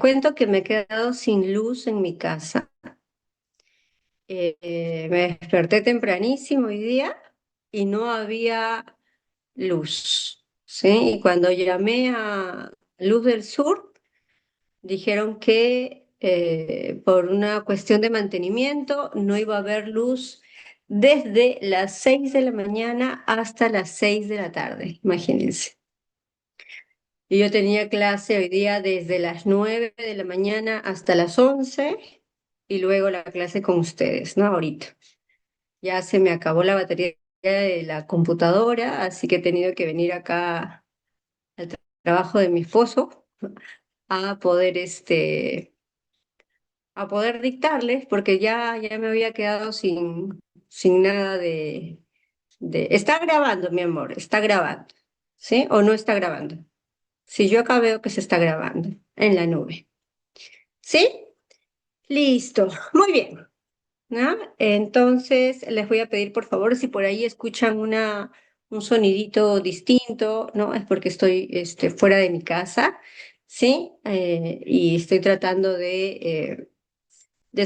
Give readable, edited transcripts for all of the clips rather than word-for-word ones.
cuento que me he quedado sin luz en mi casa. Me desperté tempranísimo hoy día y no había luz, ¿sí? Y cuando llamé a Luz del Sur, dijeron que por una cuestión de mantenimiento no iba a haber luz desde las 6 de la mañana hasta las 6 de la tarde, imagínense. Y yo tenía clase hoy día desde las 9 de la mañana hasta las 11 y luego la clase con ustedes, ¿no? Ahorita. Ya se me acabó la batería de la computadora, así que he tenido que venir acá al trabajo de mi esposo a poder, a poder dictarles, porque ya me había quedado sin nada Está grabando, mi amor, está grabando, ¿sí? ¿O no está grabando? Sí, yo acá veo que se está grabando en la nube. ¿Sí? Listo. Muy bien. ¿No? Entonces, les voy a pedir, por favor, si por ahí escuchan un sonidito distinto, ¿no? Es porque estoy fuera de mi casa, ¿sí? Y estoy tratando de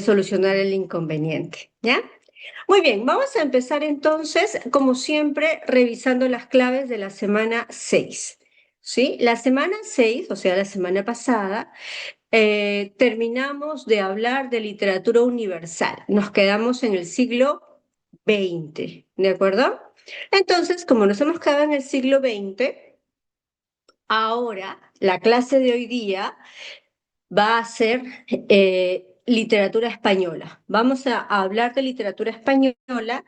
solucionar el inconveniente, ¿ya? Muy bien, vamos a empezar entonces, como siempre, revisando las claves de la semana 6, ¿sí? La semana 6, o sea, la semana pasada, terminamos de hablar de literatura universal. Nos quedamos en el siglo XX, ¿de acuerdo? Entonces, como nos hemos quedado en el siglo XX, ahora la clase de hoy día va a ser literatura española. Vamos a hablar de literatura española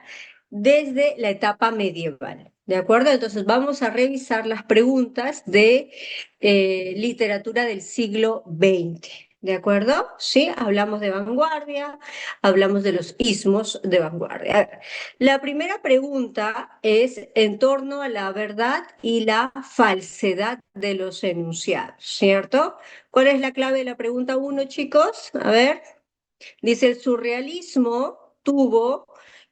desde la etapa medieval. ¿De acuerdo? Entonces vamos a revisar las preguntas de literatura del siglo XX. ¿De acuerdo? Sí, hablamos de vanguardia, hablamos de los ismos de vanguardia. A ver, la primera pregunta es en torno a la verdad y la falsedad de los enunciados, ¿cierto? ¿Cuál es la clave de la pregunta uno, chicos? A ver. Dice, el surrealismo tuvo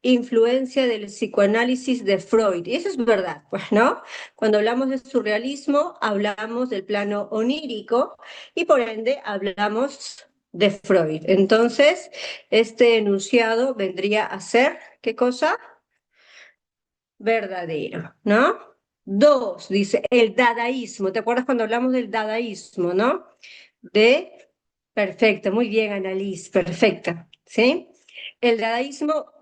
influencia del psicoanálisis de Freud. Y eso es verdad, pues, ¿no? Cuando hablamos de surrealismo, hablamos del plano onírico y por ende hablamos de Freud. Entonces, este enunciado vendría a ser, ¿qué cosa? Verdadero, ¿no? Dos, dice, el dadaísmo. ¿Te acuerdas cuando hablamos del dadaísmo, no? De, perfecto, muy bien, Annalise, perfecta, ¿sí? El dadaísmo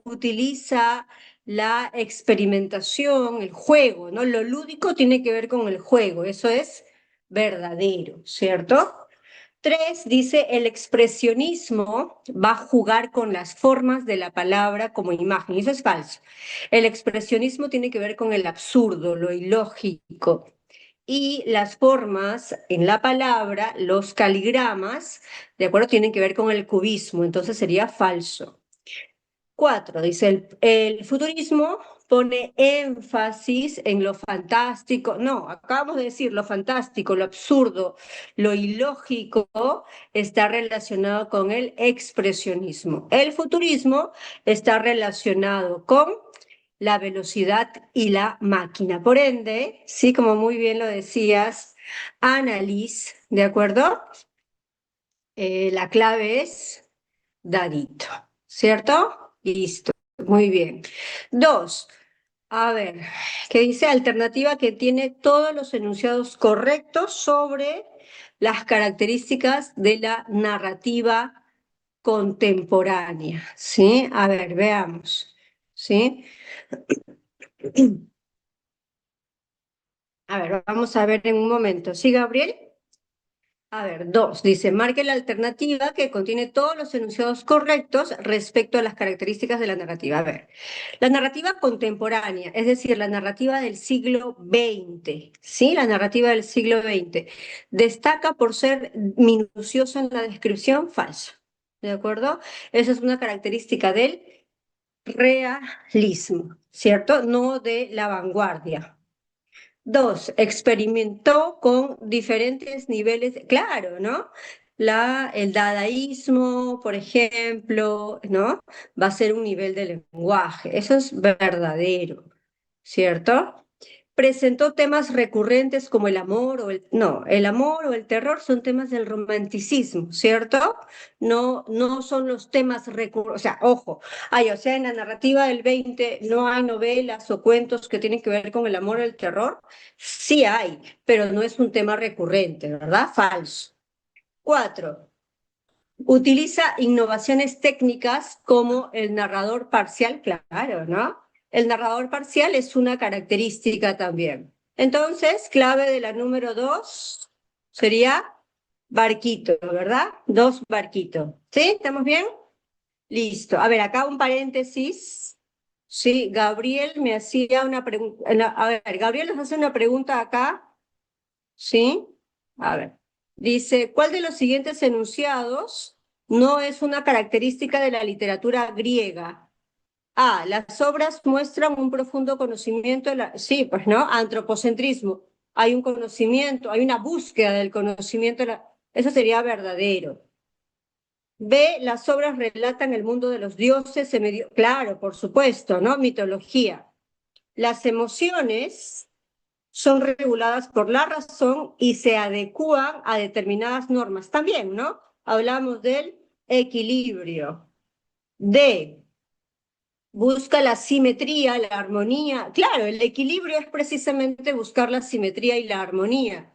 utiliza la experimentación, el juego, ¿no? Lo lúdico tiene que ver con el juego, eso es verdadero, ¿cierto? Tres, dice, el expresionismo va a jugar con las formas de la palabra como imagen. Eso es falso. El expresionismo tiene que ver con el absurdo, lo ilógico. Y las formas en la palabra, los caligramas, ¿de acuerdo? Tienen que ver con el cubismo, entonces sería falso. Cuatro, dice, el futurismo pone énfasis en lo fantástico. No, acabamos de decir, lo fantástico, lo absurdo, lo ilógico está relacionado con el expresionismo. El futurismo está relacionado con la velocidad y la máquina. Por ende, sí, como muy bien lo decías, Annalise, ¿de acuerdo? La clave es dadito, ¿cierto? Listo, muy bien. Dos, a ver, ¿qué dice? Alternativa que tiene todos los enunciados correctos sobre las características de la narrativa contemporánea, ¿sí? A ver, veamos, ¿sí? A ver, vamos a ver en un momento. ¿Sí, Gabriel? A ver, dos, dice, marque la alternativa que contiene todos los enunciados correctos respecto a las características de la narrativa. A ver, la narrativa contemporánea, es decir, la narrativa del siglo XX, ¿sí? La narrativa del siglo XX, destaca por ser minuciosa en la descripción, falso, ¿de acuerdo? Esa es una característica del realismo, ¿cierto? No de la vanguardia. Dos, experimentó con diferentes niveles, claro, ¿no? El dadaísmo, por ejemplo, ¿no? Va a ser un nivel de lenguaje, eso es verdadero, ¿cierto? presentó temas recurrentes como el amor o no, el amor o el terror son temas del romanticismo, ¿cierto? No, no son los temas recurrentes, o sea, ojo, o sea, en la narrativa del 20 no hay novelas o cuentos que tienen que ver con el amor o el terror. Sí hay, pero no es un tema recurrente, ¿verdad? Falso. 4. Utiliza innovaciones técnicas como el narrador parcial, claro, ¿no? El narrador parcial es una característica también. Entonces, clave de la número 2 sería barquito, ¿verdad? 2 barquito. ¿Sí? ¿Estamos bien? Listo. A ver, acá un paréntesis. Sí, Gabriel me hacía una pregunta. A ver, Gabriel nos hace una pregunta acá. ¿Sí? A ver. Dice, ¿cuál de los siguientes enunciados no es una característica de la literatura griega? A, las obras muestran un profundo conocimiento de la... Sí, pues no, antropocentrismo. Hay un conocimiento, hay una búsqueda del conocimiento. Eso sería verdadero. B, las obras relatan el mundo de los dioses. Claro, por supuesto, ¿no? Mitología. Las emociones son reguladas por la razón y se adecúan a determinadas normas. También, ¿no? Hablamos del equilibrio. D, busca la simetría, la armonía. Claro, el equilibrio es precisamente buscar la simetría y la armonía.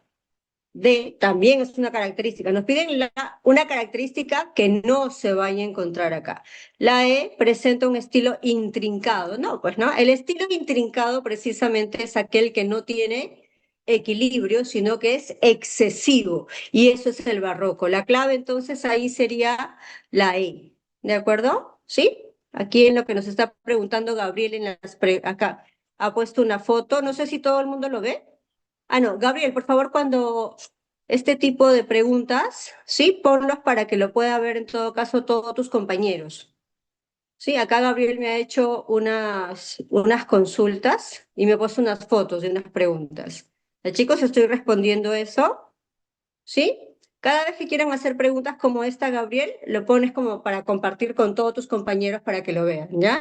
D, también es una característica. Nos piden una característica que no se vaya a encontrar acá. La E presenta un estilo intrincado. No, pues no. El estilo intrincado precisamente es aquel que no tiene equilibrio, sino que es excesivo. Y eso es el barroco. La clave entonces ahí sería la E. ¿De acuerdo? ¿Sí? Aquí en lo que nos está preguntando Gabriel acá ha puesto una foto. No sé si todo el mundo lo ve. Ah, no, Gabriel, por favor, cuando este tipo de preguntas, sí, ponlos para que lo pueda ver en todo caso todos tus compañeros. Sí, acá Gabriel me ha hecho unas consultas y me ha puesto unas fotos de unas preguntas. Chicos, estoy respondiendo eso, ¿sí? Cada vez que quieran hacer preguntas como esta, Gabriel, lo pones como para compartir con todos tus compañeros para que lo vean, ¿ya?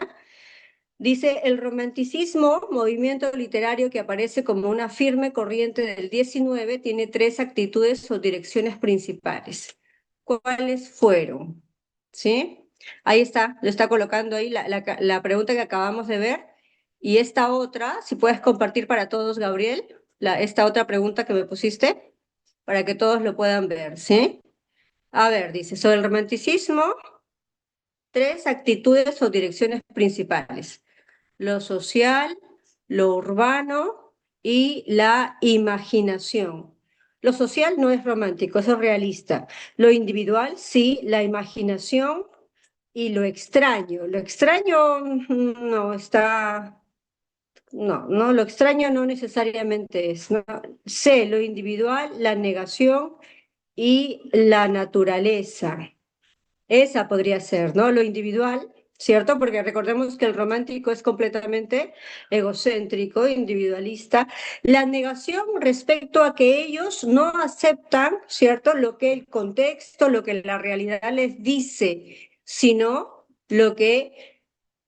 Dice, el romanticismo, movimiento literario que aparece como una firme corriente del 19, tiene 3 actitudes o direcciones principales. ¿Cuáles fueron? ¿Sí? Ahí está, lo está colocando ahí la pregunta que acabamos de ver. Y esta otra, si puedes compartir para todos, Gabriel, esta otra pregunta que me pusiste, para que todos lo puedan ver, ¿sí? A ver, dice, sobre el romanticismo, 3 actitudes o direcciones principales: lo social, lo urbano y la imaginación. Lo social no es romántico, eso es realista. Lo individual, sí, la imaginación y lo extraño. Lo extraño no está, no, lo extraño no necesariamente es. ¿No? C, lo individual, la negación y la naturaleza. Esa podría ser, ¿no? Lo individual, ¿cierto? Porque recordemos que el romántico es completamente egocéntrico, individualista. La negación respecto a que ellos no aceptan, ¿cierto? Lo que el contexto, lo que la realidad les dice, sino lo que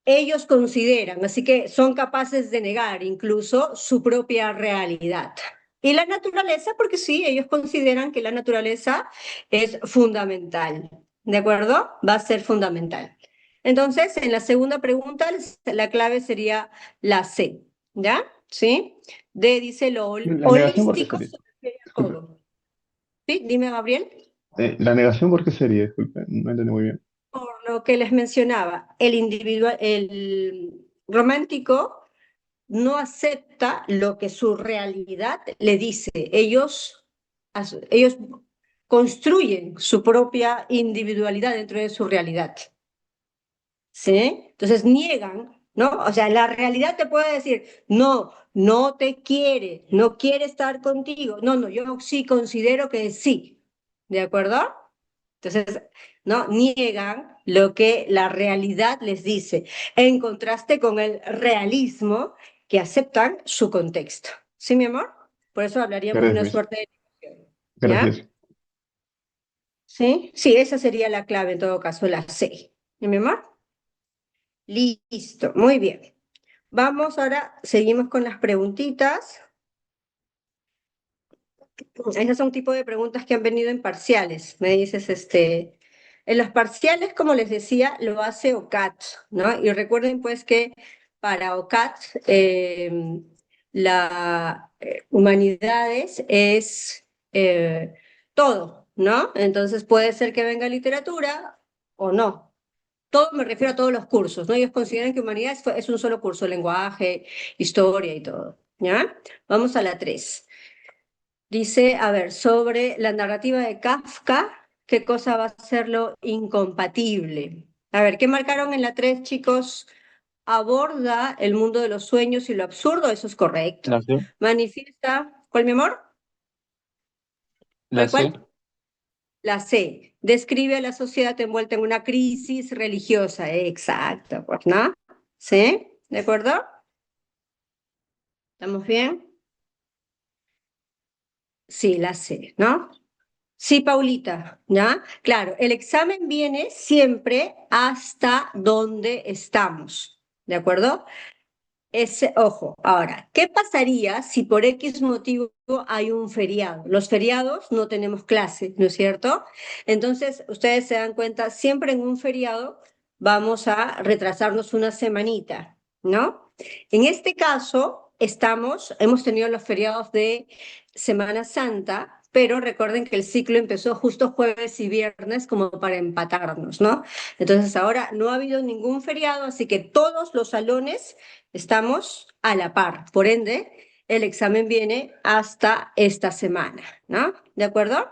ellos consideran. Así que son capaces de negar incluso su propia realidad. Y la naturaleza, porque sí, ellos consideran que la naturaleza es fundamental. ¿De acuerdo? Va a ser fundamental. Entonces, en la segunda pregunta, la clave sería la C. ¿Ya? ¿Sí? D dice lo ¿La negación por qué holístico sería? se refiere a Disculpe. todo. ¿Sí? Dime, Gabriel. ¿La negación por qué sería? Disculpe, no entendí muy bien. Por lo que les mencionaba, el romántico no acepta lo que su realidad le dice. Ellos construyen su propia individualidad dentro de su realidad. ¿Sí? Entonces niegan, ¿no? O sea, la realidad te puede decir, no, no te quiere, no quiere estar contigo. No, no, yo sí considero que sí. ¿De acuerdo? Entonces, ¿no? Niegan lo que la realidad les dice, en contraste con el realismo que aceptan su contexto. ¿Sí, mi amor? Por eso hablaríamos de una Gracias. suerte de negación. ¿Ya? Gracias. ¿Sí? Sí, esa sería la clave en todo caso, la C. ¿Y mi amor? Listo, muy bien. Vamos ahora, seguimos con las preguntitas. Esas son tipo de preguntas que han venido en parciales. Me dices, en los parciales, como les decía, lo hace OCAT, ¿no? Y recuerden pues que para OCAT la humanidades es todo, ¿no? Entonces puede ser que venga literatura o no. Todo me refiero a todos los cursos, ¿no? Ellos consideran que humanidades es un solo curso, lenguaje, historia y todo, ¿ya? Vamos a la 3. Dice, a ver, sobre la narrativa de Kafka, ¿qué cosa va a ser lo incompatible? A ver, ¿qué marcaron en la 3, chicos? Aborda el mundo de los sueños y lo absurdo, eso es correcto. La C, Manifiesta, ¿cuál, mi amor? la ¿Cuál, C, cuál? La C, describe a la sociedad envuelta en una crisis religiosa. Exacto, pues, ¿no? ¿Sí? ¿De acuerdo? ¿Estamos bien? Sí, la C, ¿no? Sí, Paulita, ¿ya? Claro, el examen viene siempre hasta donde estamos, ¿de acuerdo? Ojo, ahora, ¿qué pasaría si por X motivo hay un feriado? Los feriados no tenemos clase, ¿no es cierto? Entonces, ustedes se dan cuenta, siempre en un feriado vamos a retrasarnos una semanita, ¿no? En este caso, hemos tenido los feriados de Semana Santa, pero recuerden que el ciclo empezó justo jueves y viernes como para empatarnos, ¿no? Entonces, ahora no ha habido ningún feriado, así que todos los salones estamos a la par. Por ende, el examen viene hasta esta semana, ¿no? ¿De acuerdo?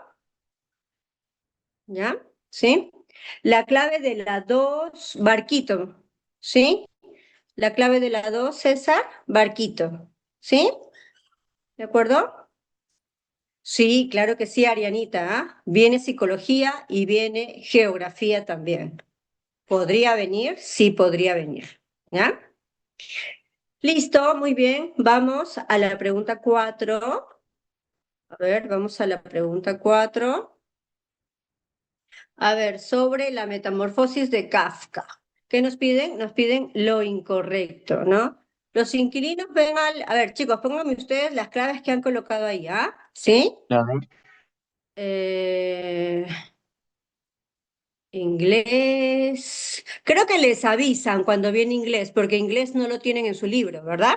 ¿Ya? ¿Sí? La clave de la 2, barquito. ¿Sí? La clave de la 2, César, barquito. ¿Sí? ¿De acuerdo? Sí, claro que sí, Arianita. ¿Ah? Viene psicología y viene geografía también. ¿Podría venir? Sí, podría venir. ¿Ya? Listo, muy bien. Vamos a la pregunta 4. A ver, vamos a la pregunta 4. A ver, sobre la metamorfosis de Kafka. ¿Qué nos piden? Nos piden lo incorrecto, ¿no? Los inquilinos ven al... A ver, chicos, pónganme ustedes las claves que han colocado ahí, ¿ah? ¿Sí? la D, Eh, inglés. Creo que les avisan cuando viene inglés, porque inglés no lo tienen en su libro, ¿verdad?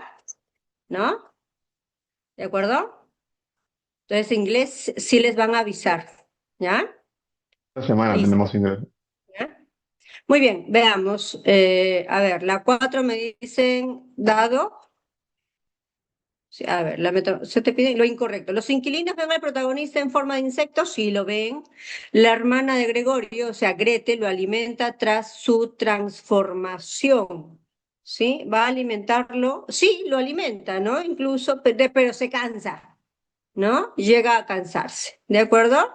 ¿No? ¿De acuerdo? Entonces, inglés sí les van a avisar, ¿ya? Esta semana Listo. tenemos ingreso. ¿Ya? Muy bien, veamos. A ver, la 4 me dicen dado. Sí, a ver, se te pide lo incorrecto. Los inquilinos ven al protagonista en forma de insecto, sí lo ven. La hermana de Gregorio, o sea, Grete, lo alimenta tras su transformación. ¿Sí? ¿Va a alimentarlo? Sí, lo alimenta, ¿no? Incluso, pero se cansa, ¿no? Llega a cansarse. ¿De acuerdo?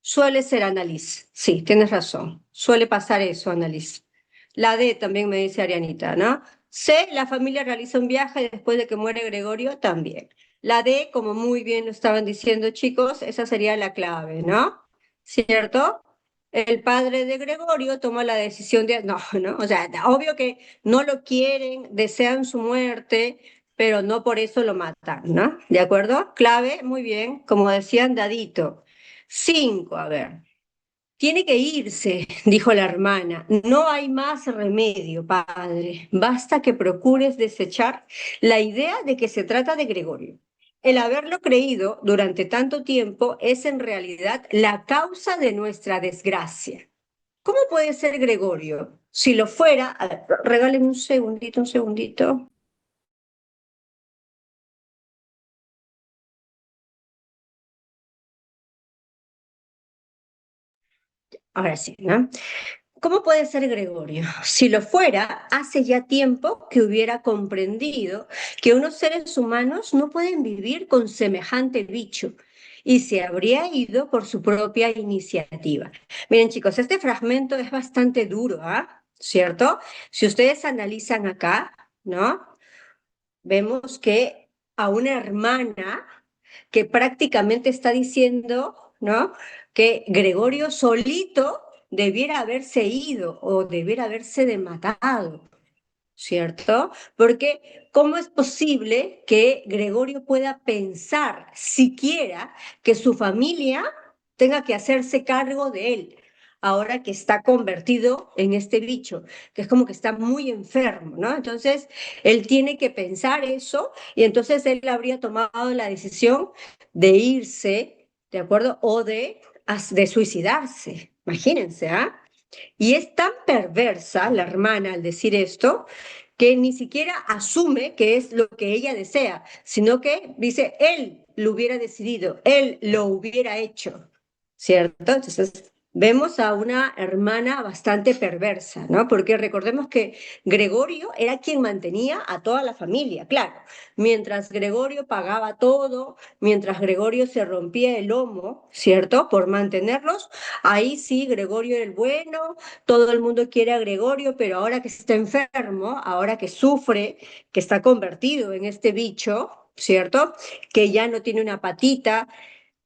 Suele ser Annalise. Sí, tienes razón. Suele pasar eso, Annalise. La D también me dice Arianita, ¿no? C, la familia realiza un viaje después de que muere Gregorio, también. La D, como muy bien lo estaban diciendo chicos, esa sería la clave, ¿no? ¿Cierto? El padre de Gregorio toma la decisión de... No, no, o sea, obvio que no lo quieren, desean su muerte, pero no por eso lo matan, ¿no? ¿De acuerdo? Clave, muy bien, como decían, dadito. 5, a ver. Tiene que irse, dijo la hermana. No hay más remedio, padre. Basta que procures desechar la idea de que se trata de Gregorio. El haberlo creído durante tanto tiempo es en realidad la causa de nuestra desgracia. ¿Cómo puede ser Gregorio? Si lo fuera, a ver, regáleme un segundito, un segundito. Ahora sí, ¿no? ¿Cómo puede ser Gregorio? Si lo fuera, hace ya tiempo que hubiera comprendido que unos seres humanos no pueden vivir con semejante bicho y se habría ido por su propia iniciativa. Miren, chicos, este fragmento es bastante duro, ¿ah? ¿Cierto? Si ustedes analizan acá, ¿no? Vemos que a una hermana que prácticamente está diciendo, ¿no? Que Gregorio solito debiera haberse ido o debiera haberse de matado. ¿cierto? Porque ¿cómo es posible que Gregorio pueda pensar siquiera que su familia tenga que hacerse cargo de él, ahora que está convertido en este bicho, que es como que está muy enfermo, ¿no? Entonces, él tiene que pensar eso y entonces él habría tomado la decisión de irse, ¿de acuerdo? O de suicidarse, imagínense, ¿ah? Y es tan perversa la hermana al decir esto que ni siquiera asume que es lo que ella desea, sino que dice, él lo hubiera decidido, él lo hubiera hecho, ¿cierto? Entonces, vemos a una hermana bastante perversa, ¿no? Porque recordemos que Gregorio era quien mantenía a toda la familia, claro. Mientras Gregorio pagaba todo, mientras Gregorio se rompía el lomo, ¿cierto? Por mantenerlos, ahí sí, Gregorio era el bueno, todo el mundo quiere a Gregorio, pero ahora que está enfermo, ahora que sufre, que está convertido en este bicho, ¿cierto? Que ya no tiene una patita,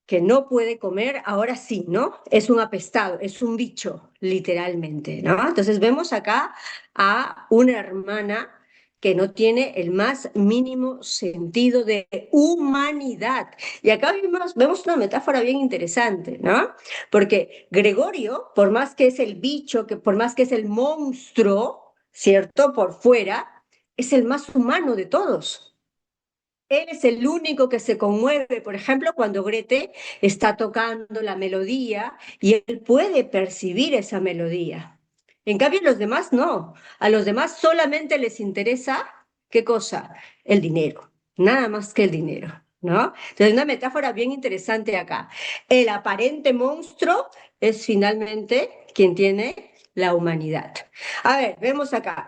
que no puede comer, ahora sí, ¿no? Es un apestado, es un bicho, literalmente, ¿no? Entonces vemos acá a una hermana que no tiene el más mínimo sentido de humanidad. Y acá vemos una metáfora bien interesante, ¿no? Porque Gregorio, por más que es el bicho, que por más que es el monstruo, ¿cierto? Por fuera, es el más humano de todos. Él es el único que se conmueve, por ejemplo, cuando Grete está tocando la melodía y él puede percibir esa melodía. En cambio, los demás no. A los demás solamente les interesa, ¿qué cosa? El dinero, nada más que el dinero, ¿no? Entonces, una metáfora bien interesante acá. El aparente monstruo es finalmente quien tiene la humanidad. A ver, vemos acá.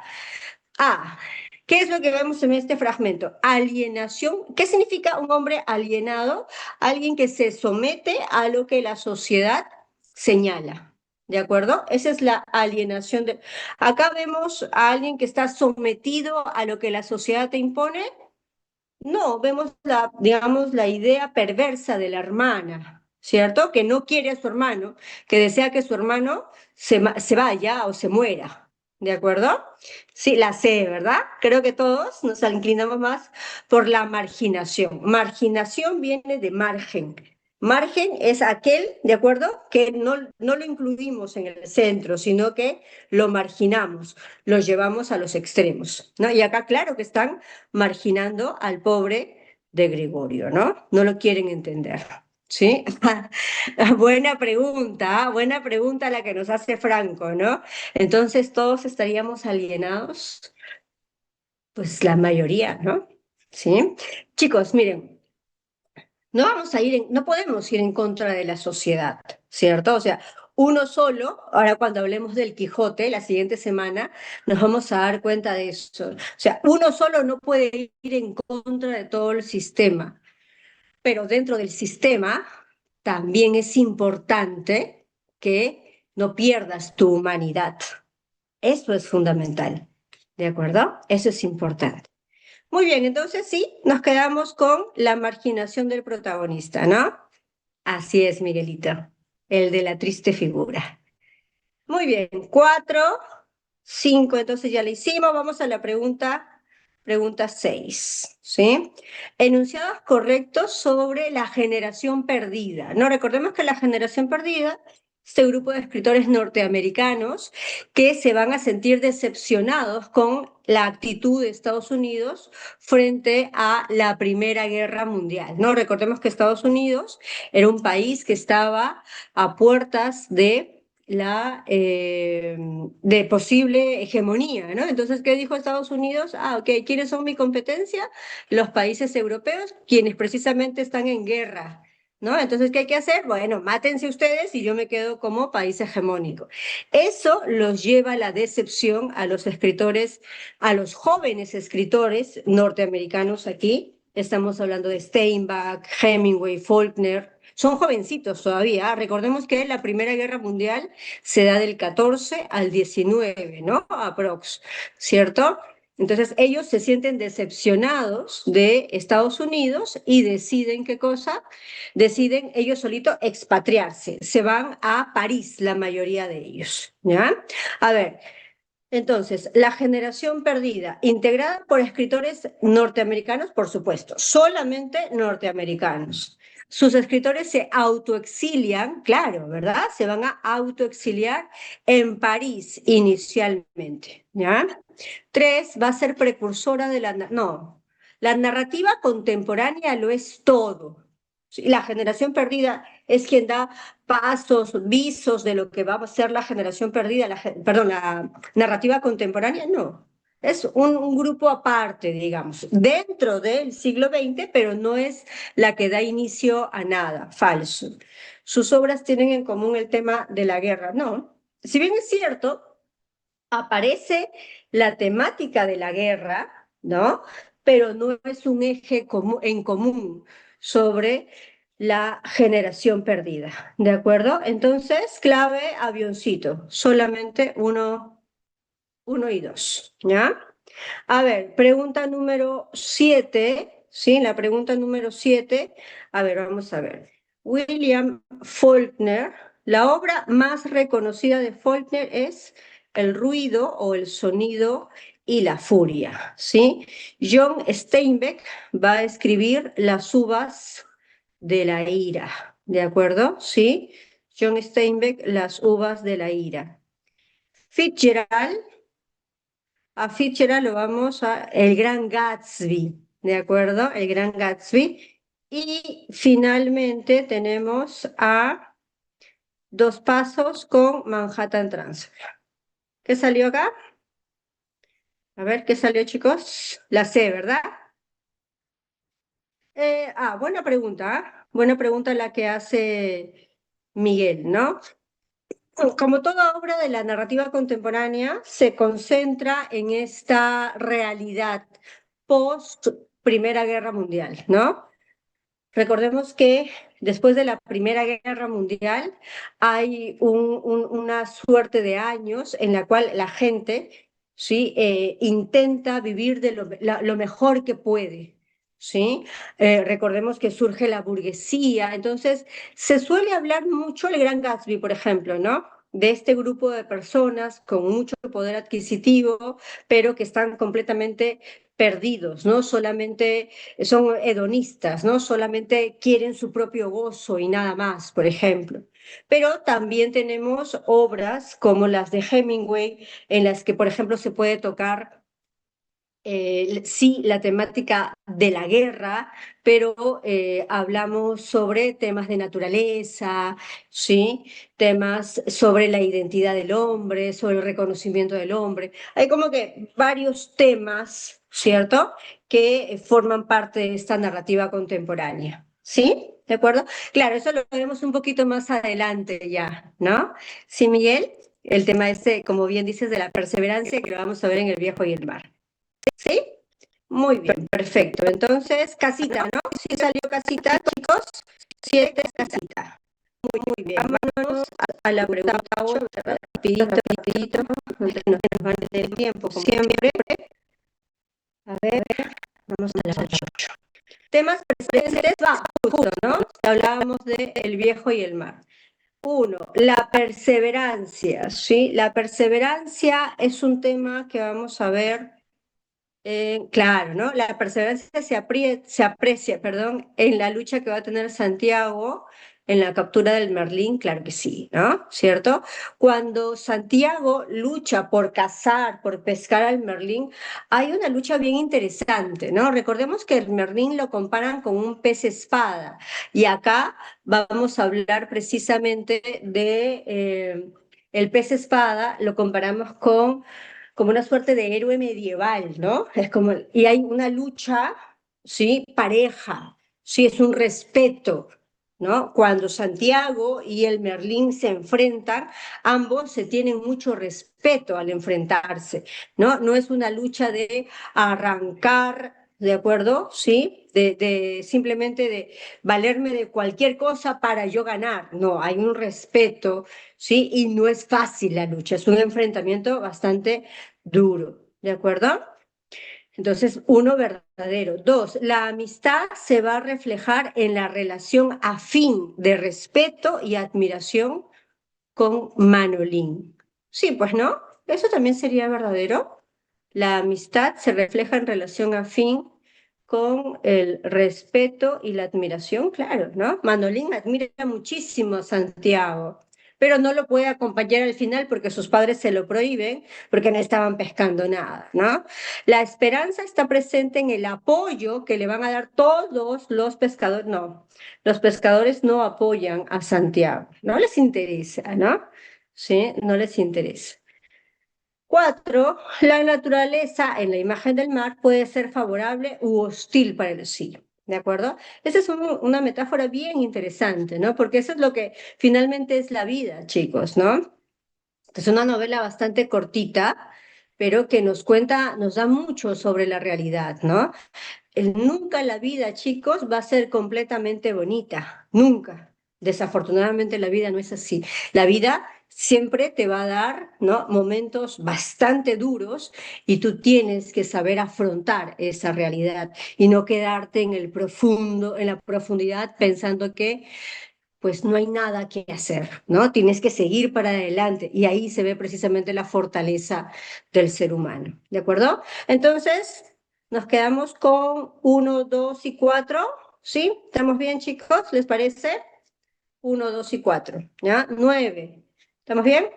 Ah, ¿qué es lo que vemos en este fragmento? Alienación. ¿Qué significa un hombre alienado? Alguien que se somete a lo que la sociedad señala. ¿De acuerdo? Esa es la alienación. Acá vemos a alguien que está sometido a lo que la sociedad te impone. No, vemos la, digamos, la idea perversa de la hermana, ¿cierto? Que no quiere a su hermano, que desea que su hermano se vaya o se muera, ¿de acuerdo? Sí, la sé, ¿verdad? Creo que todos nos inclinamos más por la marginación. Marginación viene de margen. Margen es aquel, ¿de acuerdo? Que no lo incluimos en el centro, sino que lo marginamos, lo llevamos a los extremos, ¿no? Y acá, claro que están marginando al pobre de Gregorio, ¿no? No lo quieren entender, ¿sí? Buena pregunta la que nos hace Franco, ¿no? Entonces, ¿todos estaríamos alienados? Pues la mayoría, ¿no? ¿Sí? Chicos, miren, no podemos ir en contra de la sociedad, ¿cierto? O sea, uno solo, ahora cuando hablemos del Quijote, la siguiente semana, nos vamos a dar cuenta de eso. O sea, uno solo no puede ir en contra de todo el sistema, pero dentro del sistema también es importante que no pierdas tu humanidad. Eso es fundamental, ¿de acuerdo? Eso es importante. Muy bien, entonces sí, nos quedamos con la marginación del protagonista, ¿no? Así es, Miguelito, el de la triste figura. Muy bien, cuatro, cinco, entonces ya le hicimos. Vamos a la pregunta seis, ¿sí? Enunciados correctos sobre la generación perdida. No, recordemos que la generación perdida, este grupo de escritores norteamericanos que se van a sentir decepcionados con la actitud de Estados Unidos frente a la Primera Guerra Mundial. No, recordemos que Estados Unidos era un país que estaba a puertas de posible hegemonía, ¿no? Entonces, ¿qué dijo Estados Unidos? Ah, ok, ¿quiénes son mi competencia? Los países europeos, quienes precisamente están en guerra, ¿no? Entonces, ¿qué hay que hacer? Bueno, mátense ustedes y yo me quedo como país hegemónico. Eso los lleva a la decepción a los escritores, a los jóvenes escritores norteamericanos aquí. Estamos hablando de Steinbeck, Hemingway, Faulkner. Son jovencitos todavía. Recordemos que la Primera Guerra Mundial se da del 14 al 19, ¿no? Aprox, ¿cierto? Entonces ellos se sienten decepcionados de Estados Unidos y deciden, ¿qué cosa? Deciden ellos solitos expatriarse. Se van a París, la mayoría de ellos, ¿ya? A ver, Entonces, la generación perdida, integrada por escritores norteamericanos, por supuesto, solamente norteamericanos. Sus escritores se autoexilian, claro, ¿verdad? Se van a autoexiliar en París inicialmente, ¿ya? Tres, va a ser precursora de la... No, la narrativa contemporánea lo es todo. Sí, la generación perdida es quien da pasos, visos de lo que va a ser la generación perdida, perdón, la narrativa contemporánea, no. Es un grupo aparte, digamos, dentro del siglo XX, pero no es la que da inicio a nada, falso. Sus obras tienen en común el tema de la guerra, no. Si bien es cierto, aparece la temática de la guerra, ¿no? Pero no es un eje en común sobre la generación perdida, ¿de acuerdo? Entonces, clave, avioncito, solamente uno y dos, ¿ya? A ver, pregunta número 7, ¿sí? La pregunta número 7, a ver, vamos a ver. William Faulkner, la obra más reconocida de Faulkner es El ruido o el sonido y la furia, ¿sí? John Steinbeck va a escribir Las uvas de la ira, ¿de acuerdo? ¿Sí? John Steinbeck, Las uvas de la ira. Fitzgerald, a Fitzgerald lo vamos a El Gran Gatsby, ¿de acuerdo? El Gran Gatsby. Y finalmente tenemos a Dos Pasos con Manhattan Transfer. ¿Qué salió acá? A ver, ¿qué salió, chicos? La C, ¿verdad? Buena pregunta, ¿eh? Buena pregunta la que hace Miguel, ¿no? Como toda obra de la narrativa contemporánea, se concentra en esta realidad post Primera Guerra Mundial, ¿no? Recordemos que después de la Primera Guerra Mundial hay una suerte de años en la cual la gente, ¿sí? Intenta vivir de lo mejor que puede, ¿sí? Recordemos que surge la burguesía, entonces se suele hablar mucho el Gran Gatsby, por ejemplo, ¿no? De este grupo de personas con mucho poder adquisitivo, pero que están completamente perdidos, ¿no? Solamente son hedonistas, ¿no? Solamente quieren su propio gozo y nada más, por ejemplo. Pero también tenemos obras como las de Hemingway, en las que, por ejemplo, se puede tocar sí, la temática de la guerra, pero hablamos sobre temas de naturaleza, ¿sí? Temas sobre la identidad del hombre, sobre el reconocimiento del hombre. Hay como que varios temas, ¿cierto?, que forman parte de esta narrativa contemporánea, ¿sí? ¿De acuerdo? Claro, eso lo veremos un poquito más adelante ya, ¿no? Sí, Miguel, el tema este, como bien dices, de la perseverancia que lo vamos a ver en El Viejo y el Mar. ¿Sí? Muy bien, perfecto. Entonces, casita, ¿no? Sí salió casita, chicos. 7 casita. Muy bien. Vámonos a la pregunta 8. Rapidito, rapidito. Antes nos van el tiempo, como siempre. A ver, vamos a la 8. Temas presentes, va, justo, ¿no? Hablábamos de El Viejo y el Mar. Uno, la perseverancia, ¿sí? La perseverancia es un tema que vamos a ver. Claro, ¿no? La perseverancia se aprecia, perdón, en la lucha que va a tener Santiago en la captura del Merlín, claro que sí, ¿no? ¿Cierto? Cuando Santiago lucha por cazar, por pescar al Merlín, hay una lucha bien interesante, ¿no? Recordemos que el Merlín lo comparan con un pez espada y acá vamos a hablar precisamente de el pez espada, lo comparamos con como una suerte de héroe medieval, ¿no? Es como, y hay una lucha, ¿sí? Pareja, ¿sí? Es un respeto, ¿no? Cuando Santiago y el Merlín se enfrentan, ambos se tienen mucho respeto al enfrentarse, ¿no? No es una lucha de arrancar, ¿de acuerdo? ¿Sí? Simplemente de valerme de cualquier cosa para yo ganar. No, hay un respeto, ¿sí? Y no es fácil la lucha, es un enfrentamiento bastante duro, ¿de acuerdo? Entonces, uno, verdadero. Dos, la amistad se va a reflejar en la relación afín de respeto y admiración con Manolín. Sí, pues, ¿no? Eso también sería verdadero. La amistad se refleja en relación afín con el respeto y la admiración, claro, ¿no? Manolín admira muchísimo a Santiago, pero no lo puede acompañar al final porque sus padres se lo prohíben, porque no estaban pescando nada, ¿no? La esperanza está presente en el apoyo que le van a dar todos los pescadores. No, los pescadores no apoyan a Santiago, no les interesa, ¿no? Sí, no les interesa. Cuatro, la naturaleza en la imagen del mar puede ser favorable u hostil para el sí. ¿De acuerdo? Esa es una metáfora bien interesante, ¿no? Porque eso es lo que finalmente es la vida, chicos, ¿no? Es una novela bastante cortita, pero que nos cuenta, nos da mucho sobre la realidad, ¿no? Nunca la vida, chicos, va a ser completamente bonita, nunca. Desafortunadamente la vida no es así. La vida siempre te va a dar, ¿no? Momentos bastante duros y tú tienes que saber afrontar esa realidad y no quedarte en el profundo, en la profundidad pensando que pues no hay nada que hacer, ¿no? Tienes que seguir para adelante y ahí se ve precisamente la fortaleza del ser humano, ¿de acuerdo? Entonces, nos quedamos con uno, 2 y 4, ¿sí? ¿Estamos bien, chicos? ¿Les parece? Uno, 2 y 4, ¿ya? 9. ¿Estamos bien?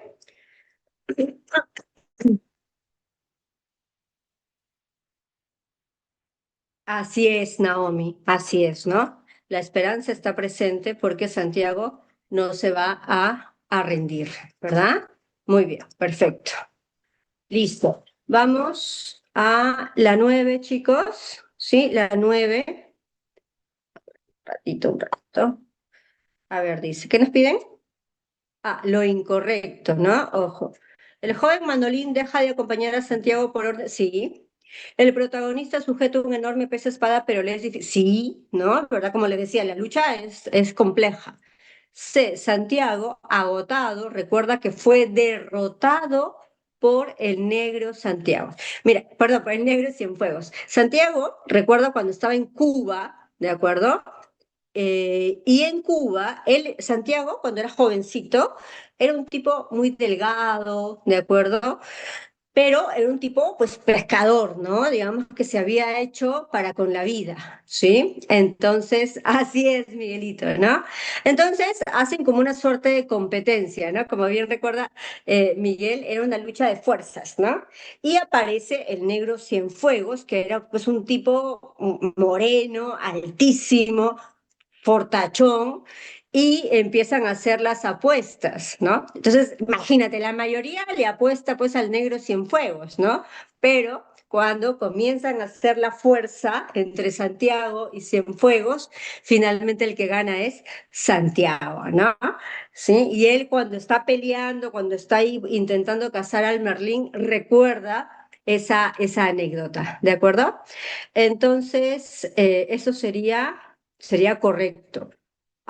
Así es, Naomi, así es, ¿no? La esperanza está presente porque Santiago no se va a rendir, ¿verdad? Muy bien, perfecto. Listo. Vamos a la 9, chicos. Sí, la 9. Un ratito. A ver, dice, ¿qué nos piden? Ah, lo incorrecto, ¿no? Ojo. El joven Manolín deja de acompañar a Santiago por orden. Sí. El protagonista sujeta un enorme pez espada, pero le es difícil. Sí, ¿no? ¿Verdad? Como les decía, la lucha es compleja. C. Santiago, agotado, recuerda que fue derrotado por el negro Santiago. Mira, perdón, por el negro Cienfuegos. Santiago, recuerda cuando estaba en Cuba, ¿de acuerdo? Y en Cuba, Santiago, cuando era jovencito, era un tipo muy delgado, ¿de acuerdo? Pero era un tipo, pues, pescador, ¿no? Digamos que se había hecho para con la vida, ¿sí? Entonces, así es, Miguelito, ¿no? Entonces, hacen como una suerte de competencia, ¿no? Como bien recuerda Miguel, era una lucha de fuerzas, ¿no? Y aparece el negro Cienfuegos, que era, pues, un tipo moreno, altísimo, fortachón, y empiezan a hacer las apuestas, ¿no? Entonces, imagínate, la mayoría le apuesta pues al negro Cienfuegos, ¿no? Pero cuando comienzan a hacer la fuerza entre Santiago y Cienfuegos, finalmente el que gana es Santiago, ¿no? ¿Sí? Y él cuando está peleando, cuando está ahí intentando cazar al Merlín, recuerda esa anécdota, ¿de acuerdo? Entonces, eso sería correcto.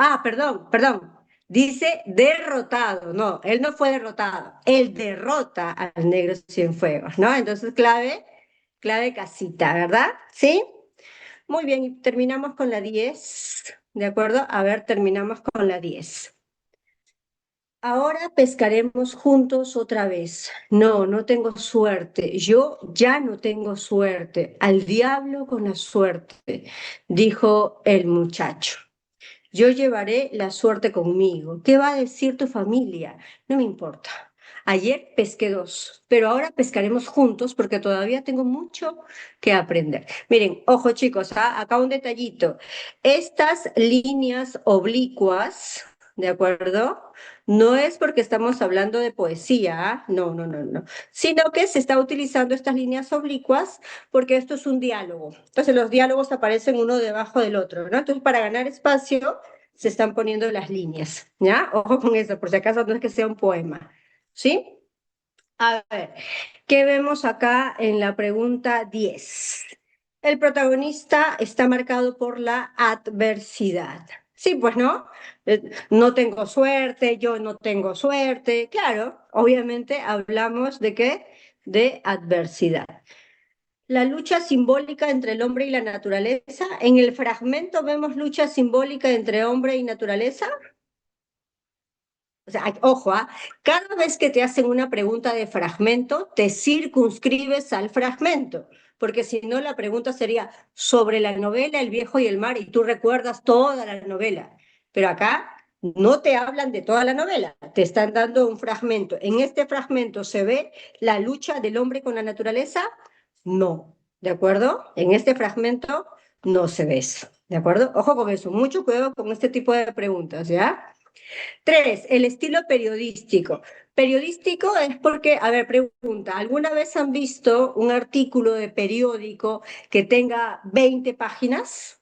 Ah, perdón. Dice derrotado. No, él no fue derrotado. Él derrota al negro Cienfuegos, ¿no? Entonces, clave casita, ¿verdad? ¿Sí? Muy bien, y terminamos con la 10. ¿De acuerdo? A ver, terminamos con la 10. Ahora pescaremos juntos otra vez. No, no tengo suerte. Yo ya no tengo suerte. Al diablo con la suerte, dijo el muchacho. Yo llevaré la suerte conmigo. ¿Qué va a decir tu familia? No me importa. Ayer pesqué dos, pero ahora pescaremos juntos porque todavía tengo mucho que aprender. Miren, ojo chicos, acá un detallito. Estas líneas oblicuas, ¿de acuerdo? No es porque estamos hablando de poesía, no, no, no, no, sino que se está utilizando estas líneas oblicuas porque esto es un diálogo. Entonces los diálogos aparecen uno debajo del otro, ¿no? Entonces para ganar espacio se están poniendo las líneas, ¿ya? Ojo con eso, por si acaso no es que sea un poema, ¿sí? A ver, ¿qué vemos acá en la pregunta 10? El protagonista está marcado por la adversidad. Sí, pues no, no tengo suerte, yo no tengo suerte. Claro, obviamente hablamos de qué? De adversidad. La lucha simbólica entre el hombre y la naturaleza. En el fragmento vemos lucha simbólica entre hombre y naturaleza. O sea, ojo, cada vez que te hacen una pregunta de fragmento, te circunscribes al fragmento, porque si no la pregunta sería sobre la novela El viejo y el mar y tú recuerdas toda la novela, pero acá no te hablan de toda la novela, te están dando un fragmento. ¿En este fragmento se ve la lucha del hombre con la naturaleza? No, ¿de acuerdo? En este fragmento no se ve eso, ¿de acuerdo? Ojo con eso, mucho cuidado con este tipo de preguntas, ¿ya? 3, el estilo periodístico. Periodístico es porque, a ver, pregunta, ¿alguna vez han visto un artículo de periódico que tenga 20 páginas?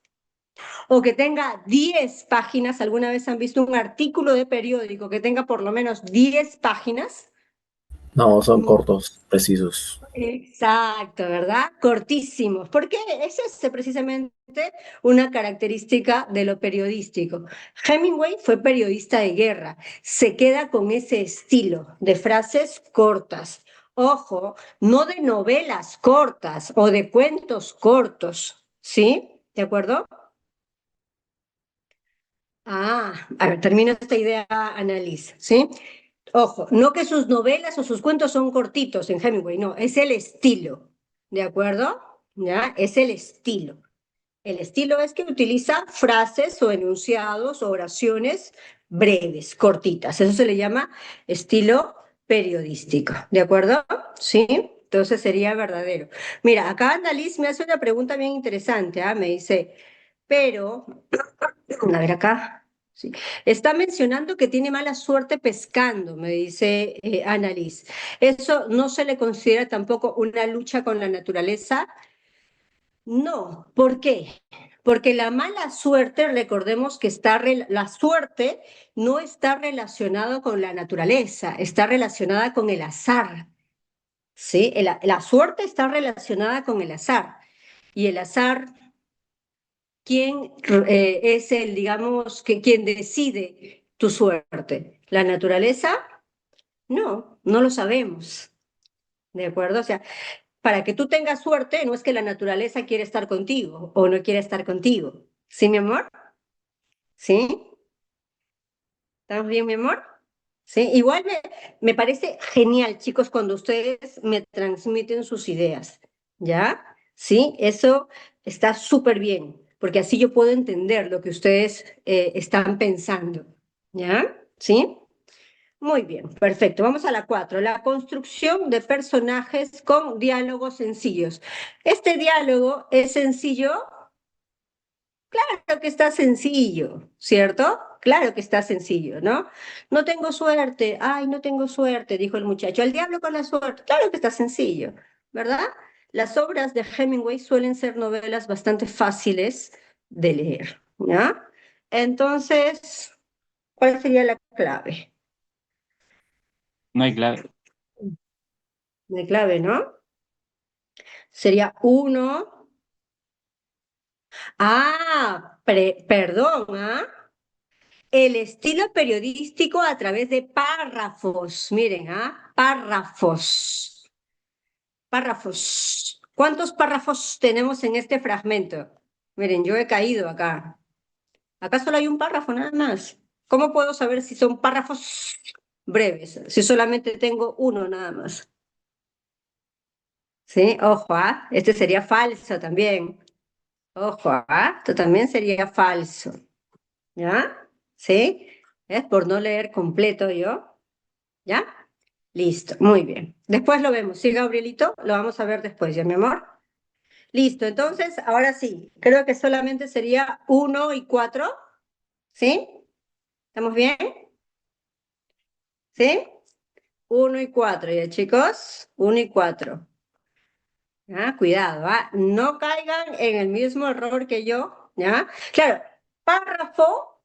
¿O que tenga 10 páginas? ¿Alguna vez han visto un artículo de periódico que tenga por lo menos 10 páginas? No, son cortos, precisos. Exacto, ¿verdad? Cortísimos, porque esa es precisamente una característica de lo periodístico. Hemingway fue periodista de guerra, se queda con ese estilo de frases cortas. Ojo, no de novelas cortas o de cuentos cortos, ¿sí? ¿De acuerdo? A ver, termino esta idea, Annalise, ¿sí? Ojo, no que sus novelas o sus cuentos son cortitos en Hemingway, no, es el estilo, ¿de acuerdo? ¿Ya? Es el estilo. El estilo es que utiliza frases o enunciados o oraciones breves, cortitas. Eso se le llama estilo periodístico, ¿de acuerdo? Sí, entonces sería verdadero. Mira, acá Annalise me hace una pregunta bien interesante, ¿ah? Me dice, pero, a ver acá. Sí. Está mencionando que tiene mala suerte pescando, me dice Annalise. ¿Eso no se le considera tampoco una lucha con la naturaleza? No. ¿Por qué? Porque la mala suerte, recordemos que la suerte no está relacionada con la naturaleza, está relacionada con el azar. ¿Sí? La suerte está relacionada con el azar. Y el azar, ¿quién es el, digamos, quien decide tu suerte? ¿La naturaleza? No, no lo sabemos. ¿De acuerdo? O sea, para que tú tengas suerte, no es que la naturaleza quiere estar contigo o no quiere estar contigo. ¿Sí, mi amor? ¿Sí? ¿Estamos bien, mi amor? Sí, igual me parece genial, chicos, cuando ustedes me transmiten sus ideas, ¿ya? Sí, eso está súper bien, porque así yo puedo entender lo que ustedes están pensando, ¿ya? ¿Sí? Muy bien, perfecto. Vamos a la 4. La construcción de personajes con diálogos sencillos. ¿Este diálogo es sencillo? Claro que está sencillo, ¿cierto? Claro que está sencillo, ¿no? No tengo suerte, ay, no tengo suerte, dijo el muchacho. El diablo con la suerte, claro que está sencillo, ¿verdad? Las obras de Hemingway suelen ser novelas bastante fáciles de leer, ¿ya? Entonces, ¿cuál sería la clave? No hay clave. La clave, ¿no? Sería uno. Perdón, ¿ah? El estilo periodístico a través de párrafos. Miren, ¿ah? Párrafos. Párrafos. ¿Cuántos párrafos tenemos en este fragmento? Miren, yo he caído acá. Acá solo hay un párrafo nada más. ¿Cómo puedo saber si son párrafos breves? Si solamente tengo uno nada más. ¿Sí? Ojo, ¿ah? Este sería falso también. Ojo, ¿ah? Esto también sería falso. ¿Ya? ¿Sí? ¿Es por no leer completo yo? ¿Ya? Listo, muy bien. Después lo vemos. Sí, Gabrielito, lo vamos a ver después, ¿ya, mi amor? Listo, entonces, ahora sí, creo que solamente sería 1 y 4, ¿sí? ¿Estamos bien? ¿Sí? 1 y 4, ¿ya, chicos? 1 y 4. ¿Ya? Cuidado, ¿ah? No caigan en el mismo error que yo, ¿ya? Claro, párrafo,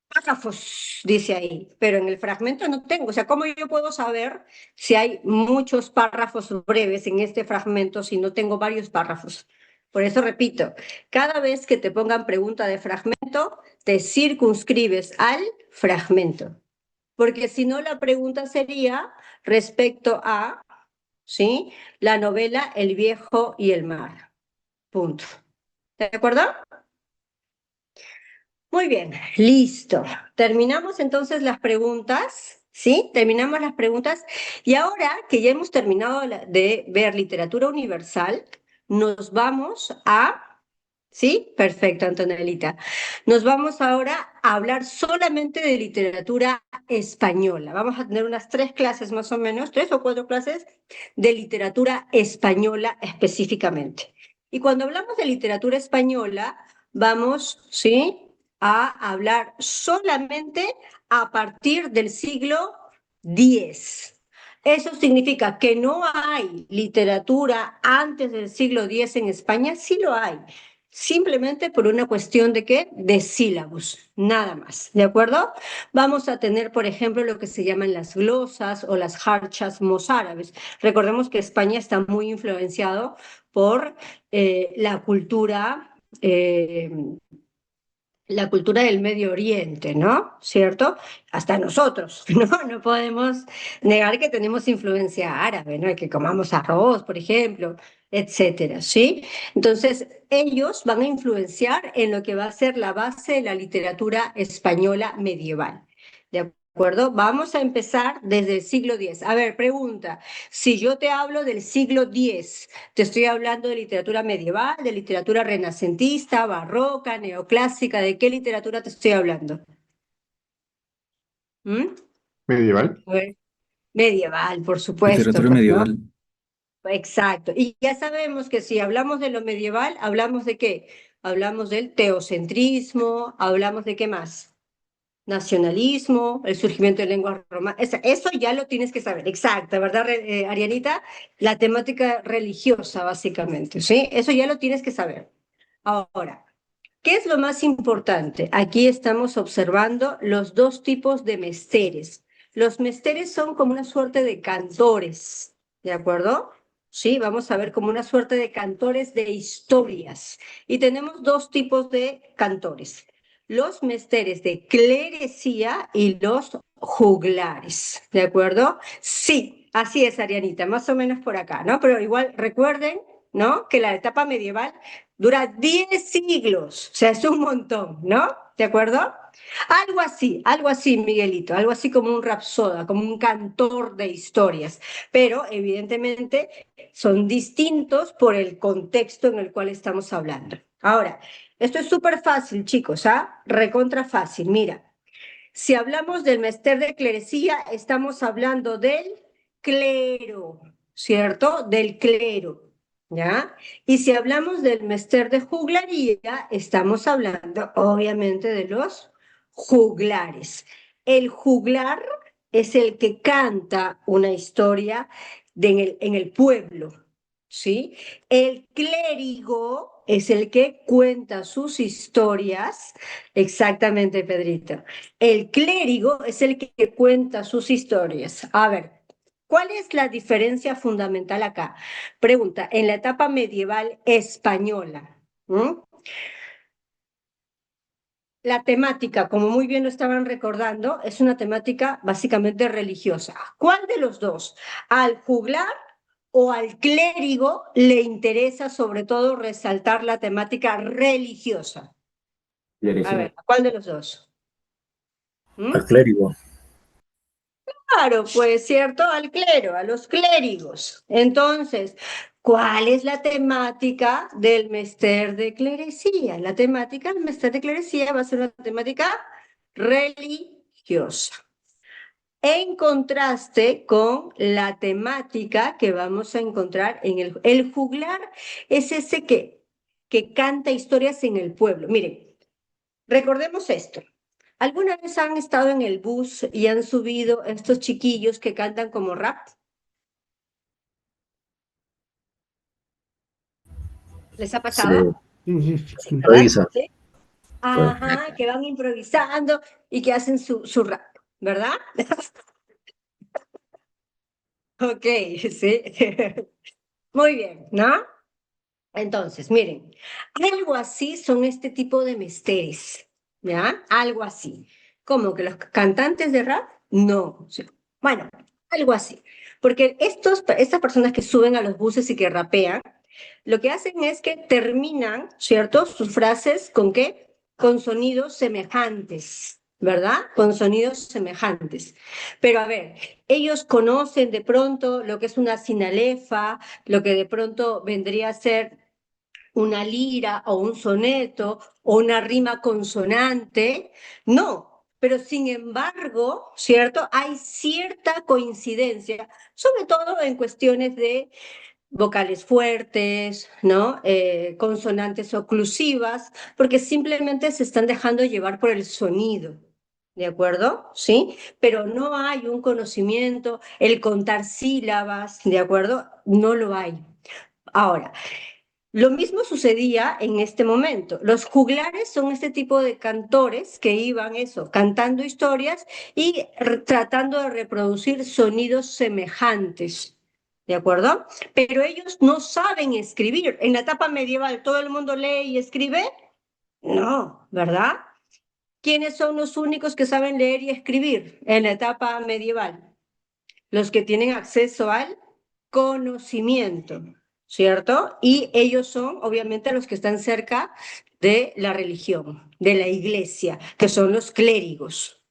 párrafos, dice ahí, pero en el fragmento no tengo. O sea, ¿cómo yo puedo saber si hay muchos párrafos breves en este fragmento si no tengo varios párrafos? Por eso repito, cada vez que te pongan pregunta de fragmento, te circunscribes al fragmento, porque si no la pregunta sería respecto a, ¿sí? La novela El viejo y el mar. Punto. ¿De acuerdo? Muy bien, listo. Terminamos entonces las preguntas, ¿sí? Terminamos las preguntas. Y ahora que ya hemos terminado de ver literatura universal, nos vamos a... ¿Sí? Perfecto, Antonelita. Nos vamos ahora a hablar solamente de literatura española. Vamos a tener unas 3 clases más o menos, 3 o 4 clases de literatura española específicamente. Y cuando hablamos de literatura española, vamos, ¿sí? A hablar solamente a partir del siglo X. ¿Eso significa que no hay literatura antes del siglo X en España? Sí lo hay, simplemente por una cuestión de qué, de sílabos, nada más, ¿de acuerdo? Vamos a tener, por ejemplo, lo que se llaman las glosas o las jarchas mozárabes. Recordemos que España está muy influenciado por la cultura del Medio Oriente, ¿no? ¿Cierto? Hasta nosotros, ¿no? No podemos negar que tenemos influencia árabe, ¿no? Que comamos arroz, por ejemplo, etcétera, ¿sí? Entonces, ellos van a influenciar en lo que va a ser la base de la literatura española medieval. ¿De acuerdo? Vamos a empezar desde el siglo X. A ver, pregunta, si yo te hablo del siglo X, te estoy hablando de literatura medieval, de literatura renacentista, barroca, neoclásica, ¿de qué literatura te estoy hablando? ¿Mm? ¿Medieval? A ver, medieval, por supuesto, Literatura pues, ¿no? medieval. Exacto. Y ya sabemos que si hablamos de lo medieval, ¿hablamos de qué? Hablamos del teocentrismo, hablamos de qué más. Nacionalismo, el surgimiento de lenguas romanas, eso ya lo tienes que saber, exacto, ¿verdad, Arianita? La temática religiosa, básicamente, ¿sí? Eso ya lo tienes que saber. Ahora, ¿qué es lo más importante? Aquí estamos observando los 2 tipos de mesteres. Los mesteres son como una suerte de cantores, ¿de acuerdo? Sí, vamos a ver como una suerte de cantores de historias. Y tenemos 2 tipos de cantores. Los mesteres de clerecía y los juglares, ¿de acuerdo? Sí, así es, Arianita, más o menos por acá, ¿no? Pero igual recuerden, ¿no? Que la etapa medieval dura 10 siglos, o sea, es un montón, ¿no? ¿De acuerdo? Algo así, Miguelito, algo así como un rapsoda, como un cantor de historias, pero evidentemente son distintos por el contexto en el cual estamos hablando. Ahora, esto es súper fácil, chicos, ¿ah? Recontra fácil, mira. Si hablamos del mester de clerecía, estamos hablando del clero, ¿cierto? Del clero, ¿ya? Y si hablamos del mester de juglaría, estamos hablando obviamente de los juglares. El juglar es el que canta una historia en el pueblo, ¿sí? El clérigo es el que cuenta sus historias, exactamente, Pedrito. El clérigo es el que cuenta sus historias. A ver, ¿cuál es la diferencia fundamental acá? Pregunta, en la etapa medieval española, ¿m? La temática, como muy bien lo estaban recordando, es una temática básicamente religiosa. ¿Cuál de los dos? ¿Al juglar o al clérigo le interesa sobre todo resaltar la temática religiosa? A ver, ¿cuál de los dos? Al ¿Mm? clérigo. Claro, pues cierto, al clero, a los clérigos. Entonces, ¿cuál es la temática del mester de clerecía? La temática del mester de clerecía va a ser una temática religiosa. En contraste con la temática que vamos a encontrar en el juglar, es ese que canta historias en el pueblo. Miren, recordemos esto. ¿Alguna vez han estado en el bus y han subido estos chiquillos que cantan como rap? ¿Les ha Se, pasado? se Sí, ¿verdad? improvisa. Sí. Pues. Ajá, que van improvisando y que hacen su rap, ¿verdad? Ok, sí. Muy bien, ¿no? Entonces, miren, algo así son este tipo de mesteres, ¿ya? Algo así. ¿Como que los cantantes de rap? No. Sí. Bueno, algo así. Porque estas personas que suben a los buses y que rapean, lo que hacen es que terminan, ¿cierto? Sus frases con qué? con sonidos semejantes, ¿verdad? Con sonidos semejantes. Pero a ver, ellos conocen de pronto lo que es una sinalefa, lo que de pronto vendría a ser una lira o un soneto o una rima consonante. No, pero sin embargo, ¿cierto? Hay cierta coincidencia, sobre todo en cuestiones de vocales fuertes, ¿no? Consonantes oclusivas, porque simplemente se están dejando llevar por el sonido. ¿De acuerdo? ¿Sí? Pero no hay un conocimiento, el contar sílabas, ¿de acuerdo? No lo hay. Ahora, lo mismo sucedía en este momento. Los juglares son este tipo de cantores que iban eso, cantando historias y tratando de reproducir sonidos semejantes. ¿De acuerdo? Pero ellos no saben escribir. En la etapa medieval, ¿todo el mundo lee y escribe? No, ¿verdad? ¿Quiénes son los únicos que saben leer y escribir en la etapa medieval? Los que tienen acceso al conocimiento, ¿cierto? Y ellos son, obviamente, los que están cerca de la religión, de la iglesia, que son los clérigos,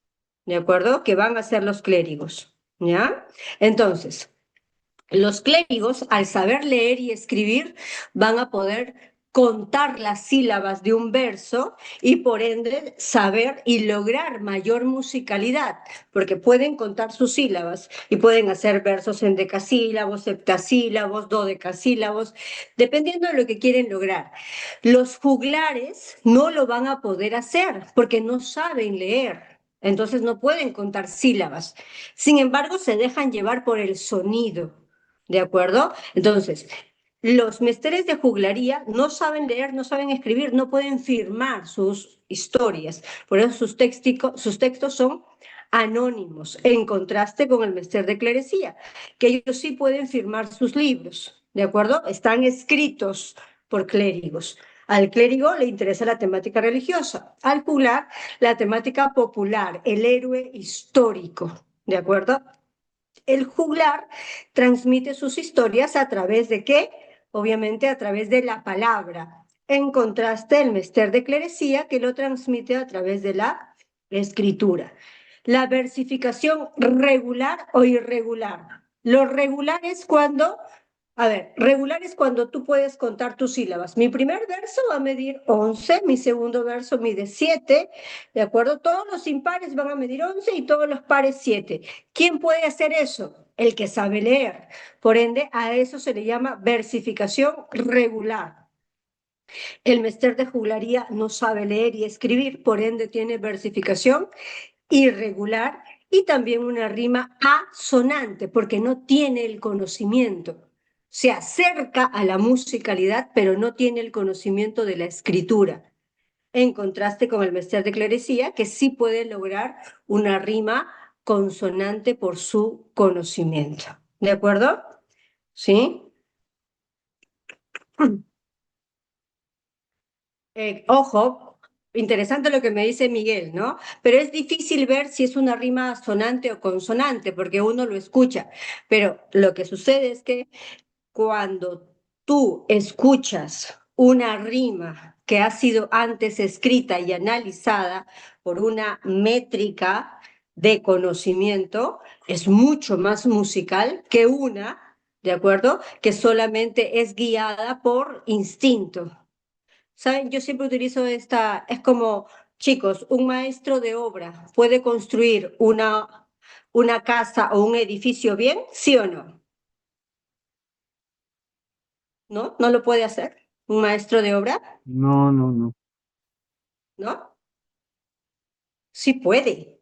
¿de acuerdo? Que van a ser los clérigos, ¿ya? Entonces, los clérigos, al saber leer y escribir, van a poder contar las sílabas de un verso y por ende saber y lograr mayor musicalidad, porque pueden contar sus sílabas y pueden hacer versos en decasílabos, septasílabos, dodecasílabos, dependiendo de lo que quieren lograr. Los juglares no lo van a poder hacer porque no saben leer. Entonces no pueden contar sílabas. Sin embargo, se dejan llevar por el sonido. ¿De acuerdo? Entonces, los mesteres de juglaría no saben leer, no saben escribir, no pueden firmar sus historias. Por eso sus textos son anónimos, en contraste con el mester de clerecía, que ellos sí pueden firmar sus libros. ¿De acuerdo? Están escritos por clérigos. Al clérigo le interesa la temática religiosa, al juglar la temática popular, el héroe histórico. ¿De acuerdo? El juglar transmite sus historias a través de qué? Obviamente a través de la palabra. En contraste, el mester de clerecía que lo transmite a través de la escritura. La versificación regular o irregular. Lo regular es cuando regular es cuando tú puedes contar tus sílabas. Mi primer verso va a medir 11, mi segundo verso mide 7, ¿de acuerdo? Todos los impares van a medir 11 y todos los pares 7. ¿Quién puede hacer eso? El que sabe leer. Por ende, a eso se le llama versificación regular. El mester de juglaría no sabe leer y escribir, por ende tiene versificación irregular y también una rima asonante, porque no tiene el conocimiento. Se acerca a la musicalidad, pero no tiene el conocimiento de la escritura, en contraste con el mester de clerecía, que sí puede lograr una rima consonante por su conocimiento. ¿De acuerdo? ¿Sí? Ojo, interesante lo que me dice Miguel, ¿no? Pero es difícil ver si es una rima sonante o consonante, porque uno lo escucha. Pero lo que sucede es que cuando tú escuchas una rima que ha sido antes escrita y analizada por una métrica de conocimiento, es mucho más musical que una, ¿de acuerdo? Que solamente es guiada por instinto. ¿Saben? Yo siempre utilizo esta, es como, chicos, un maestro de obra puede construir una casa o un edificio bien, ¿sí o no? ¿No? ¿No lo puede hacer un maestro de obra? No, no, no. ¿No? Sí puede,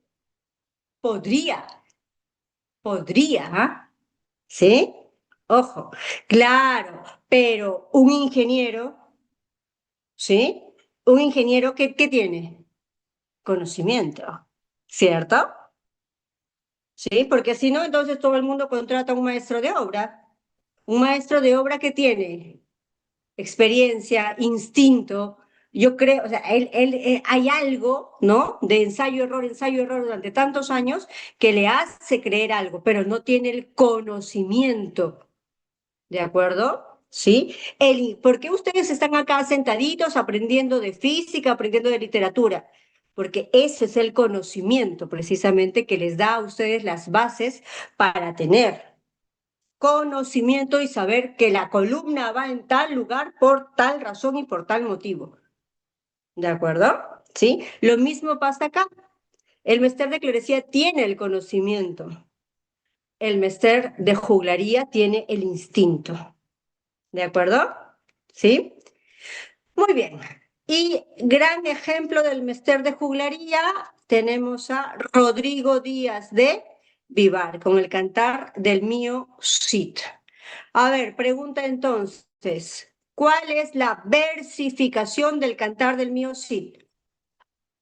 podría, ¿ah? ¿Sí? Ojo, claro, pero un ingeniero, ¿sí? Un ingeniero, ¿qué tiene? Conocimiento, ¿cierto? ¿Sí? Porque si no, entonces todo el mundo contrata a un maestro de obra. Un maestro de obra que tiene experiencia, instinto. Yo creo, o sea, hay algo, ¿no? De ensayo, error durante tantos años que le hace creer algo, pero no tiene el conocimiento, ¿de acuerdo? ¿sí? ¿Por qué ustedes están acá sentaditos aprendiendo de física, aprendiendo de literatura? Porque ese es el conocimiento precisamente que les da a ustedes las bases para tener conocimiento y saber que la columna va en tal lugar por tal razón y por tal motivo. ¿De acuerdo? ¿Sí? Lo mismo pasa acá. El mester de clerecía tiene el conocimiento. El mester de juglaría tiene el instinto. ¿De acuerdo? ¿Sí? Muy bien. Y gran ejemplo del mester de juglaría tenemos a Rodrigo Díaz de Vivar con el cantar del mío Cid. A ver, pregunta entonces, ¿cuál es la versificación del cantar del mío Cid?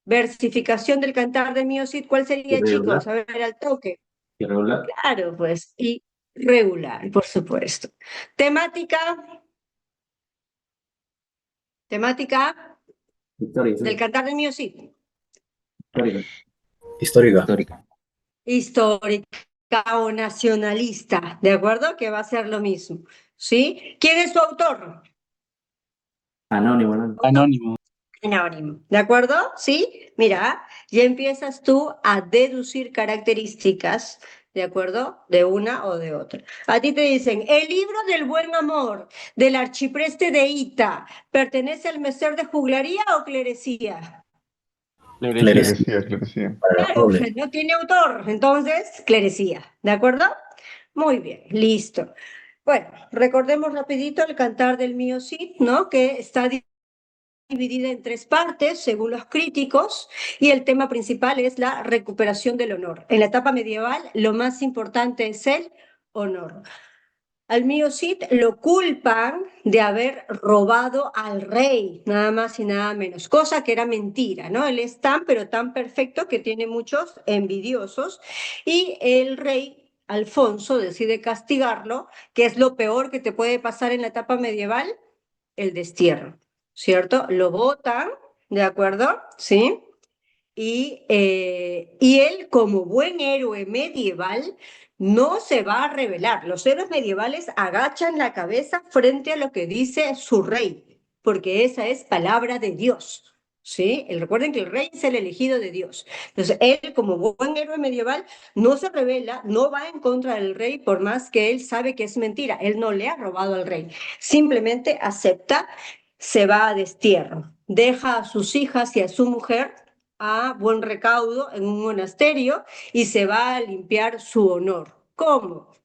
Versificación del cantar del mío Cid, ¿cuál sería, Irregular. chicos? A ver, al toque. Irregular. Claro, pues, y regular, por supuesto. Temática, temática Histórica. del cantar del mío Cid. Histórica. Histórica. Histórica. Histórica o nacionalista, ¿de acuerdo? Que va a ser lo mismo, ¿sí? ¿Quién es su autor? Anónimo, ¿no? Anónimo. Anónimo, ¿de acuerdo? ¿Sí? Mira, ya empiezas tú a deducir características, ¿de acuerdo? De una o de otra. A ti te dicen, el libro del buen amor del arcipreste de Ita, ¿pertenece al mester de juglaría o clerecía? Clerecía. Clerecía. Para los Claro, jóvenes. no tiene autor, entonces clerecía, ¿de acuerdo? Muy bien, listo. Bueno, recordemos rapidito el cantar del mío Cid, ¿no? Que está dividida en tres partes, según los críticos, y el tema principal es la recuperación del honor. En la etapa medieval, lo más importante es el honor. Al mío Cid lo culpan de haber robado al rey, nada más y nada menos, cosa que era mentira, ¿no? Él es tan, pero tan perfecto que tiene muchos envidiosos y el rey Alfonso decide castigarlo, que es lo peor que te puede pasar en la etapa medieval, el destierro, ¿cierto? Lo botan, ¿de acuerdo? ¿Sí? Y él, como buen héroe medieval, no se va a rebelar. Los héroes medievales agachan la cabeza frente a lo que dice su rey, porque esa es palabra de Dios. ¿Sí? Recuerden que el rey es el elegido de Dios. Entonces, él, como buen héroe medieval, no se revela, no va en contra del rey, por más que él sabe que es mentira. Él no le ha robado al rey. Simplemente acepta, se va a destierro. Deja a sus hijas y a su mujer a buen recaudo en un monasterio y se va a limpiar su honor. ¿Cómo?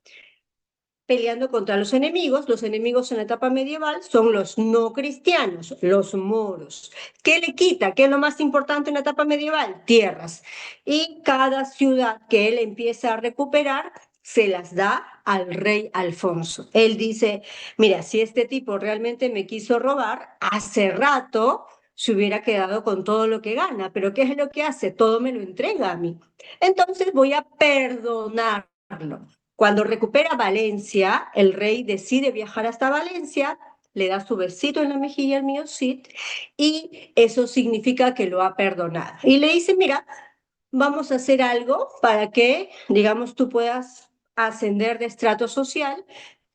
Peleando contra los enemigos. Los enemigos en la etapa medieval son los no cristianos, los moros. ¿Qué le quita? ¿Qué es lo más importante en la etapa medieval? Tierras. Y cada ciudad que él empieza a recuperar se las da al rey Alfonso. Él dice, mira, si este tipo realmente me quiso robar, hace rato se hubiera quedado con todo lo que gana, pero ¿qué es lo que hace? Todo me lo entrega a mí. Entonces voy a perdonarlo. Cuando recupera Valencia, el rey decide viajar hasta Valencia, le da su besito en la mejilla al mío Cid y eso significa que lo ha perdonado. Y le dice, mira, vamos a hacer algo para que, digamos, tú puedas ascender de estrato social.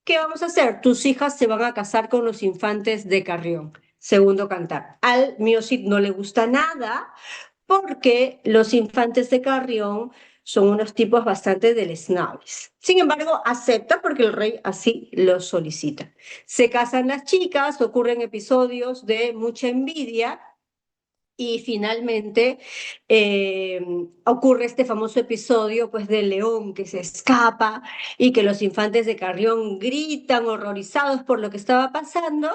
¿Qué vamos a hacer? Tus hijas se van a casar con los infantes de Carrión. Segundo cantar. Al mío Cid no le gusta nada porque los infantes de Carrión son unos tipos bastante deleznables. Sin embargo, acepta porque el rey así lo solicita. Se casan las chicas, ocurren episodios de mucha envidia y finalmente ocurre este famoso episodio pues del león que se escapa y que los infantes de Carrión gritan horrorizados por lo que estaba pasando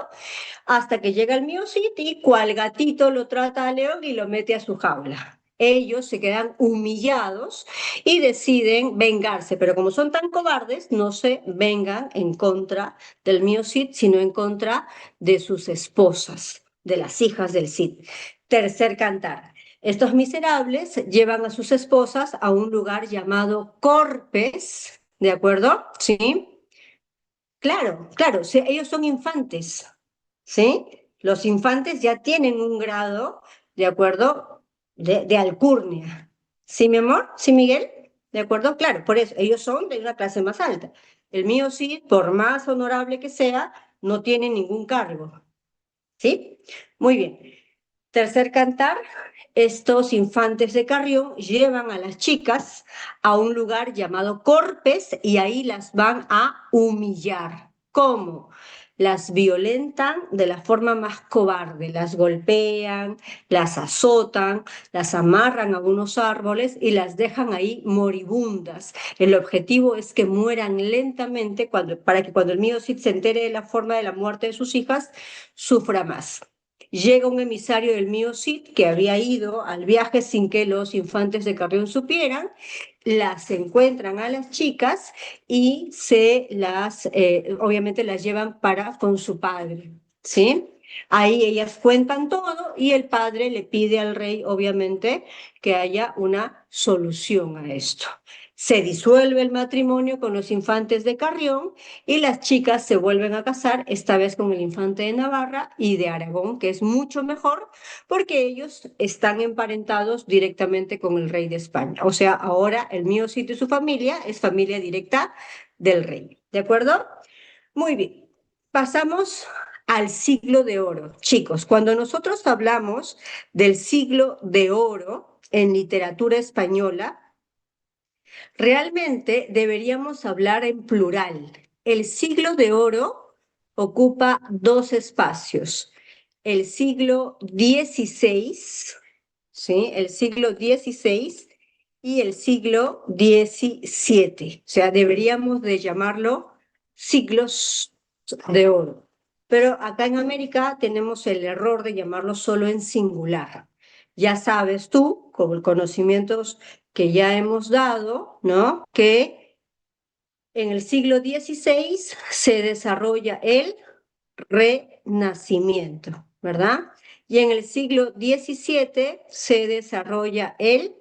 hasta que llega el Mio City, cual gatito lo trata a León y lo mete a su jaula. Ellos se quedan humillados y deciden vengarse, pero como son tan cobardes, no se vengan en contra del Mio Cid, sino en contra de sus esposas, de las hijas del Cid. Tercer cantar. Estos miserables llevan a sus esposas a un lugar llamado Corpes, ¿de acuerdo? ¿Sí? Claro, claro, sí, ellos son infantes. ¿Sí? Los infantes ya tienen un grado, ¿de acuerdo? De alcurnia. ¿Sí, mi amor? ¿Sí, Miguel? ¿De acuerdo? Claro, por eso, ellos son de una clase más alta. El mío sí, por más honorable que sea, no tienen ningún cargo. ¿Sí? Muy bien. Tercer cantar, estos infantes de Carrión llevan a las chicas a un lugar llamado Corpes y ahí las van a humillar. ¿Cómo? Las violentan de la forma más cobarde, las golpean, las azotan, las amarran a unos árboles y las dejan ahí moribundas. El objetivo es que mueran lentamente para que cuando el mío Cid se entere de la forma de la muerte de sus hijas, sufra más. Llega un emisario del mío Cid que había ido al viaje sin que los infantes de Carrión supieran, las encuentran a las chicas y obviamente las llevan para con su padre, ¿sí? Ahí ellas cuentan todo y el padre le pide al rey, obviamente, que haya una solución a esto. Se disuelve el matrimonio con los infantes de Carrión y las chicas se vuelven a casar, esta vez con el infante de Navarra y de Aragón, que es mucho mejor porque ellos están emparentados directamente con el rey de España. O sea, ahora el mío sitio y su familia es familia directa del rey. ¿De acuerdo? Muy bien. Pasamos al siglo de oro. Chicos, cuando nosotros hablamos del siglo de oro en literatura española, realmente deberíamos hablar en plural. El siglo de oro ocupa dos espacios. El siglo XVI, ¿sí? El siglo XVI y el siglo XVII. O sea, deberíamos de llamarlo siglos de oro. Pero acá en América tenemos el error de llamarlo solo en singular. Ya sabes tú, con el conocimientos que ya hemos dado, ¿no? Que en el siglo XVI se desarrolla el Renacimiento, ¿verdad? Y en el siglo XVII se desarrolla el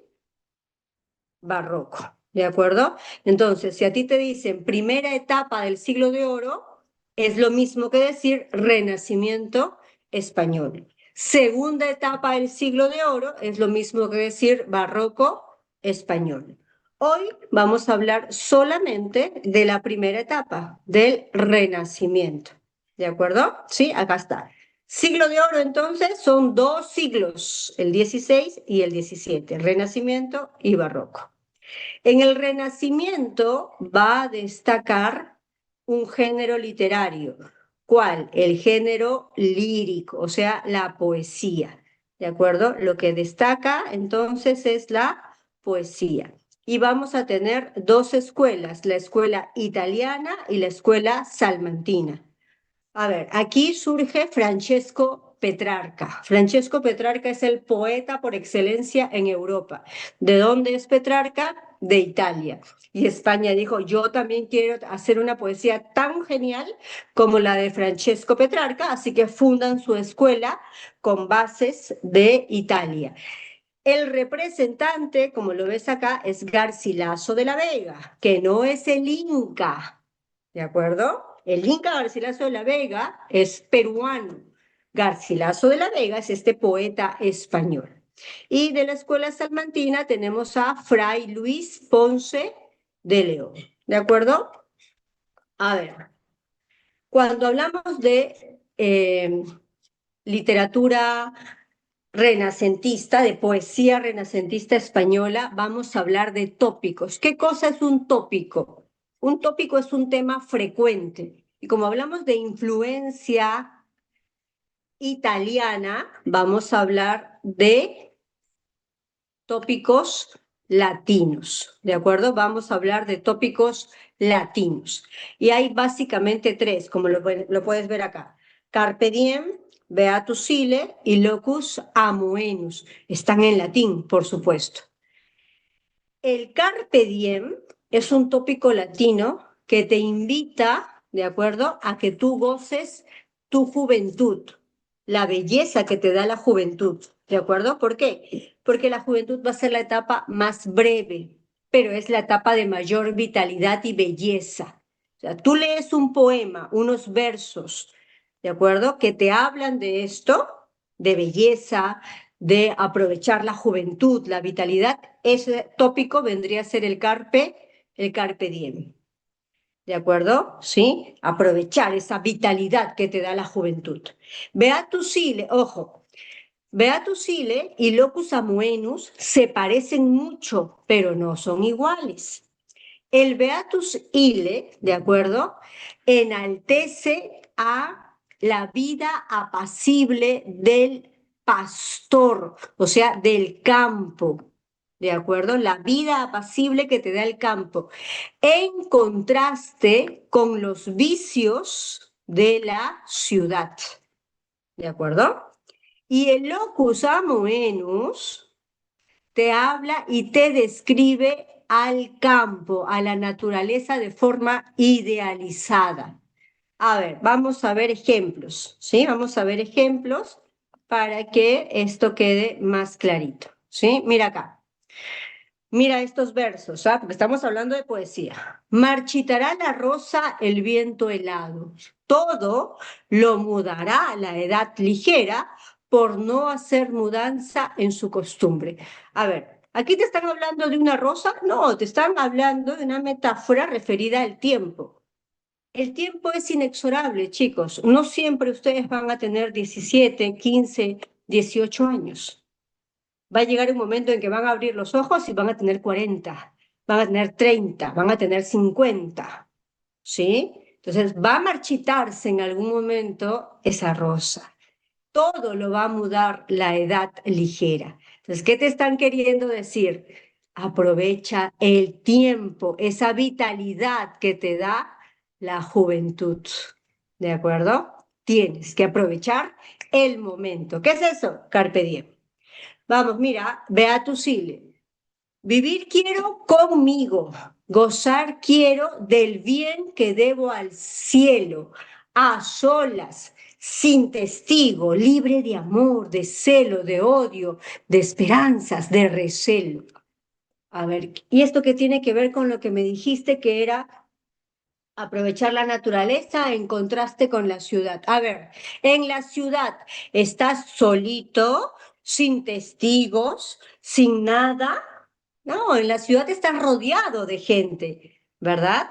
Barroco, ¿de acuerdo? Entonces, si a ti te dicen primera etapa del siglo de oro, es lo mismo que decir Renacimiento español. Segunda etapa del siglo de oro es lo mismo que decir Barroco español. Hoy vamos a hablar solamente de la primera etapa, del Renacimiento. ¿De acuerdo? Sí, acá está. Siglo de oro, entonces, son dos siglos, el 16 y el 17, Renacimiento y Barroco. En el Renacimiento va a destacar un género literario. ¿Cuál? El género lírico, o sea, la poesía. ¿De acuerdo? Lo que destaca entonces es la poesía. Y vamos a tener dos escuelas, la escuela italiana y la escuela salmantina. A ver, aquí surge Francesco Petrarca. Francesco Petrarca es el poeta por excelencia en Europa. ¿De dónde es Petrarca? De Italia. Y España dijo, yo también quiero hacer una poesía tan genial como la de Francesco Petrarca, así que fundan su escuela con bases de Italia. El representante, como lo ves acá, es Garcilaso de la Vega, que no es el Inca. ¿De acuerdo? El Inca Garcilaso de la Vega es peruano. Garcilaso de la Vega es este poeta español. Y de la escuela salmantina tenemos a Fray Luis Ponce de León. ¿De acuerdo? A ver, cuando hablamos de literatura renacentista, de poesía renacentista española, vamos a hablar de tópicos. ¿Qué cosa es un tópico? Un tópico es un tema frecuente. Y como hablamos de influencia italiana, vamos a hablar de tópicos latinos, ¿de acuerdo? Vamos a hablar de tópicos latinos. Y hay básicamente tres, como lo puedes ver acá. Carpe diem, Beatus Sile y Locus Amoenus. Están en latín, por supuesto. El Carpe diem es un tópico latino que te invita, ¿de acuerdo?, a que tú goces tu juventud, la belleza que te da la juventud, ¿de acuerdo? ¿Por qué? Porque la juventud va a ser la etapa más breve, pero es la etapa de mayor vitalidad y belleza. O sea, tú lees un poema, unos versos, ¿de acuerdo?, que te hablan de esto, de belleza, de aprovechar la juventud, la vitalidad. Ese tópico vendría a ser el carpe diem. ¿de acuerdo? ¿Sí? Aprovechar esa vitalidad que te da la juventud. Beatus ile, ojo, Beatus ile y Locus Amoenus se parecen mucho, pero no son iguales. El Beatus ile, ¿de acuerdo? Enaltece a la vida apacible del pastor, o sea, del campo, ¿de acuerdo? La vida apacible que te da el campo, en contraste con los vicios de la ciudad, ¿de acuerdo? Y el locus amoenus te habla y te describe al campo, a la naturaleza de forma idealizada. A ver, vamos a ver ejemplos, ¿sí? Vamos a ver ejemplos para que esto quede más clarito, ¿sí? Mira acá. Mira estos versos, ¿ah? Porque estamos hablando de poesía. Marchitará la rosa el viento helado, todo lo mudará la edad ligera por no hacer mudanza en su costumbre. A ver, ¿aquí te están hablando de una rosa? No, te están hablando de una metáfora referida al tiempo. El tiempo es inexorable, chicos. No siempre ustedes van a tener 17, 15, 18 años. Va a llegar un momento en que van a abrir los ojos y van a tener 40, van a tener 30, van a tener 50, ¿sí? Entonces va a marchitarse en algún momento esa rosa. Todo lo va a mudar la edad ligera. Entonces, ¿qué te están queriendo decir? Aprovecha el tiempo, esa vitalidad que te da la juventud, ¿de acuerdo? Tienes que aprovechar el momento. ¿Qué es eso? Carpe diem. Vamos, mira, Beatus ile. Vivir quiero conmigo, gozar quiero del bien que debo al cielo, a solas, sin testigo, libre de amor, de celo, de odio, de esperanzas, de recelo. A ver, ¿y esto qué tiene que ver con lo que me dijiste que era aprovechar la naturaleza en contraste con la ciudad? A ver, en la ciudad estás solito, sin testigos, sin nada. No, en la ciudad estás rodeado de gente, ¿verdad?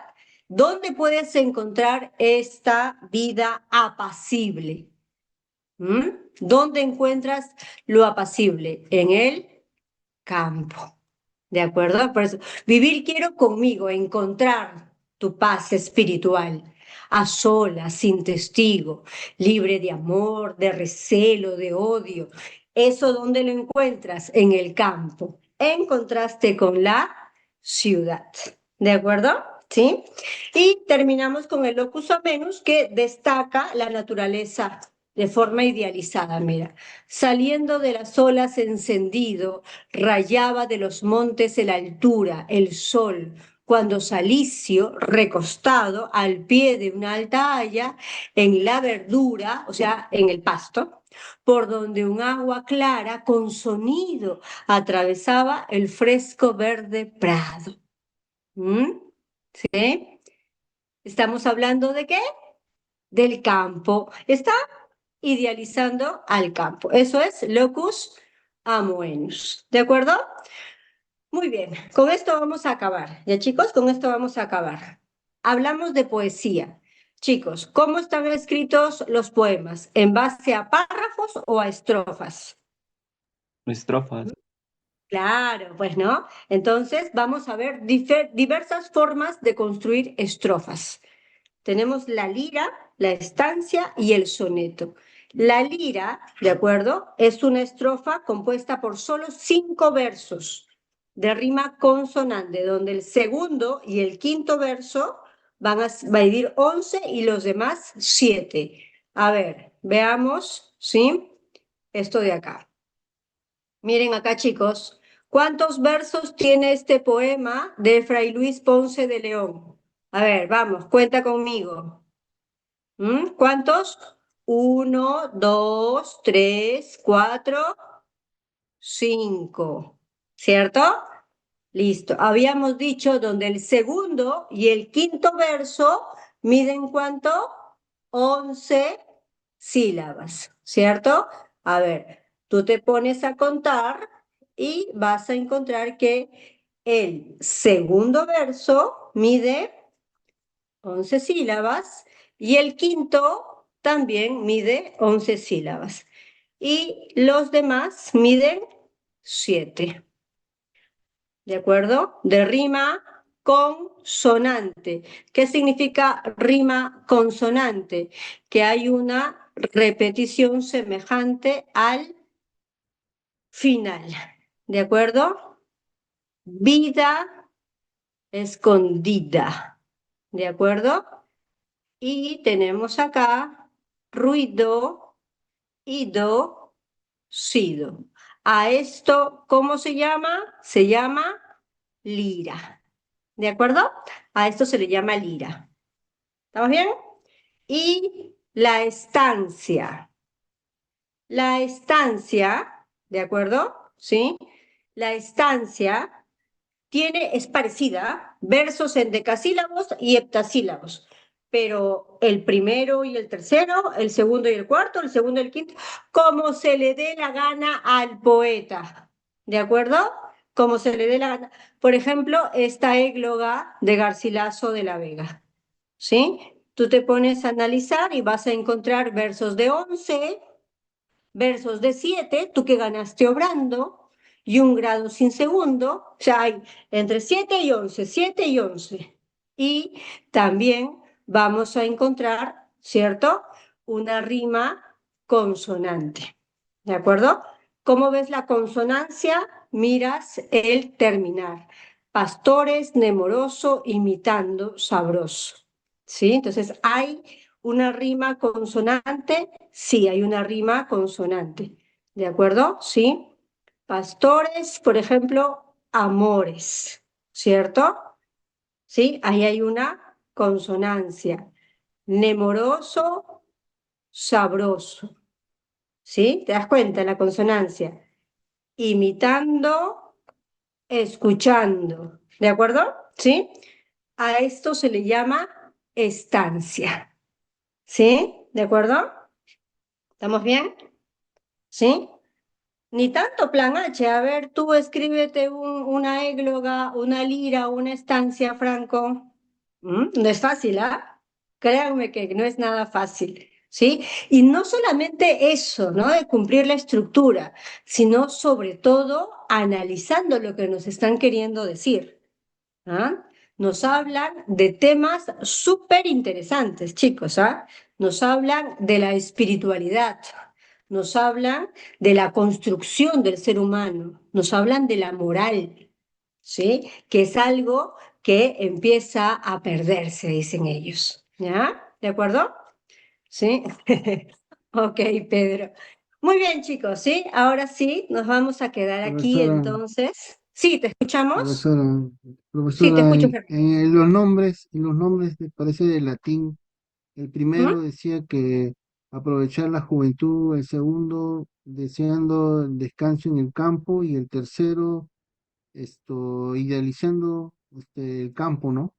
¿Dónde puedes encontrar esta vida apacible? ¿Mm? ¿Dónde encuentras lo apacible? En el campo. ¿De acuerdo? Por eso, vivir quiero conmigo, encontrar tu paz espiritual, a solas, sin testigo, libre de amor, de recelo, de odio. ¿Eso dónde lo encuentras? En el campo, en contraste con la ciudad. ¿De acuerdo? ¿Sí? Y terminamos con el locus amenus que destaca la naturaleza de forma idealizada. Mira, saliendo de las olas encendido, rayaba de los montes la altura, el sol, cuando Salicio, recostado al pie de una alta haya, en la verdura, o sea, en el pasto, por donde un agua clara con sonido atravesaba el fresco verde prado. ¿Mm? ¿Sí? ¿Estamos hablando de qué? Del campo. Está idealizando al campo. Eso es locus amoenus. ¿De acuerdo? Muy bien, con esto vamos a acabar. Ya chicos, con esto vamos a acabar. Hablamos de poesía. Chicos, ¿cómo están escritos los poemas? ¿En base a párrafos o a estrofas? Estrofas. Claro, pues no. Entonces vamos a ver diversas formas de construir estrofas. Tenemos la lira, la estancia y el soneto. La lira, ¿de acuerdo? Es una estrofa compuesta por solo 5 versos de rima consonante, donde el segundo y el quinto verso van a dividir 11 y los demás 7. A ver, veamos, ¿sí? Esto de acá. Miren acá, chicos, ¿cuántos versos tiene este poema de Fray Luis Ponce de León? A ver, vamos, cuenta conmigo. ¿Cuántos? 1, 2, 3, 4, 5. ¿Cierto? Listo. Habíamos dicho donde el segundo y el quinto verso miden ¿cuánto? 11 sílabas, ¿cierto? A ver, tú te pones a contar y vas a encontrar que el segundo verso mide 11 sílabas, y el quinto también mide 11 sílabas. Y los demás miden 7, ¿de acuerdo? De rima consonante. ¿Qué significa rima consonante? Que hay una repetición semejante al final, ¿de acuerdo? Vida escondida, ¿de acuerdo? Y tenemos acá ruido, ido, sido. A esto, ¿cómo se llama? Se llama lira, ¿de acuerdo? A esto se le llama lira. ¿Estamos bien? Y la estancia. La estancia, ¿de acuerdo? ¿Sí? La estancia es parecida, versos en decasílabos y heptasílabos, pero el primero y el tercero, el segundo y el cuarto, el segundo y el quinto, como se le dé la gana al poeta, ¿de acuerdo? Como se le dé la gana. Por ejemplo, esta égloga de Garcilaso de la Vega, ¿sí? Tú te pones a analizar y vas a encontrar versos de 11, versos de 7, tú que ganaste obrando, y un grado sin segundo, o sea, hay entre 7 y 11, 7 y 11. Y también vamos a encontrar, ¿cierto? Una rima consonante, ¿de acuerdo? ¿Cómo ves la consonancia? Miras el terminar. Pastores, nemoroso, imitando, sabroso. ¿Sí? Entonces hay una rima consonante, sí, hay una rima consonante. ¿De acuerdo? Sí. Pastores, por ejemplo, amores, ¿cierto? Sí, ahí hay una consonancia. Nemoroso, sabroso. ¿Sí? ¿Te das cuenta la consonancia? Imitando, escuchando. ¿De acuerdo? ¿Sí? A esto se le llama estancia. ¿Sí? ¿De acuerdo? ¿Estamos bien? ¿Sí? Ni tanto plan H. A ver, tú escríbete una égloga, una lira, una estancia, Franco. No es fácil, ¿ah? Créanme que no es nada fácil, ¿sí? Y no solamente eso, ¿no? De cumplir la estructura, sino sobre todo analizando lo que nos están queriendo decir. ¿Ah? Nos hablan de temas súper interesantes, chicos, ¿ah? Nos hablan de la espiritualidad, nos hablan de la construcción del ser humano, nos hablan de la moral, ¿sí? Que es algo que empieza a perderse, dicen ellos, ¿ya? ¿De acuerdo? ¿Sí? Ok, Pedro. Muy bien, chicos, ¿sí? Ahora sí, nos vamos a quedar aquí Profesora, entonces. ¿Sí, te escuchamos? profesora, Sí, te profesora, escucho, Germán. en los nombres parece de latín. El ¿Mm? primero decía que aprovechar la juventud, el segundo deseando descanso en el campo y el tercero idealizando el campo, ¿no?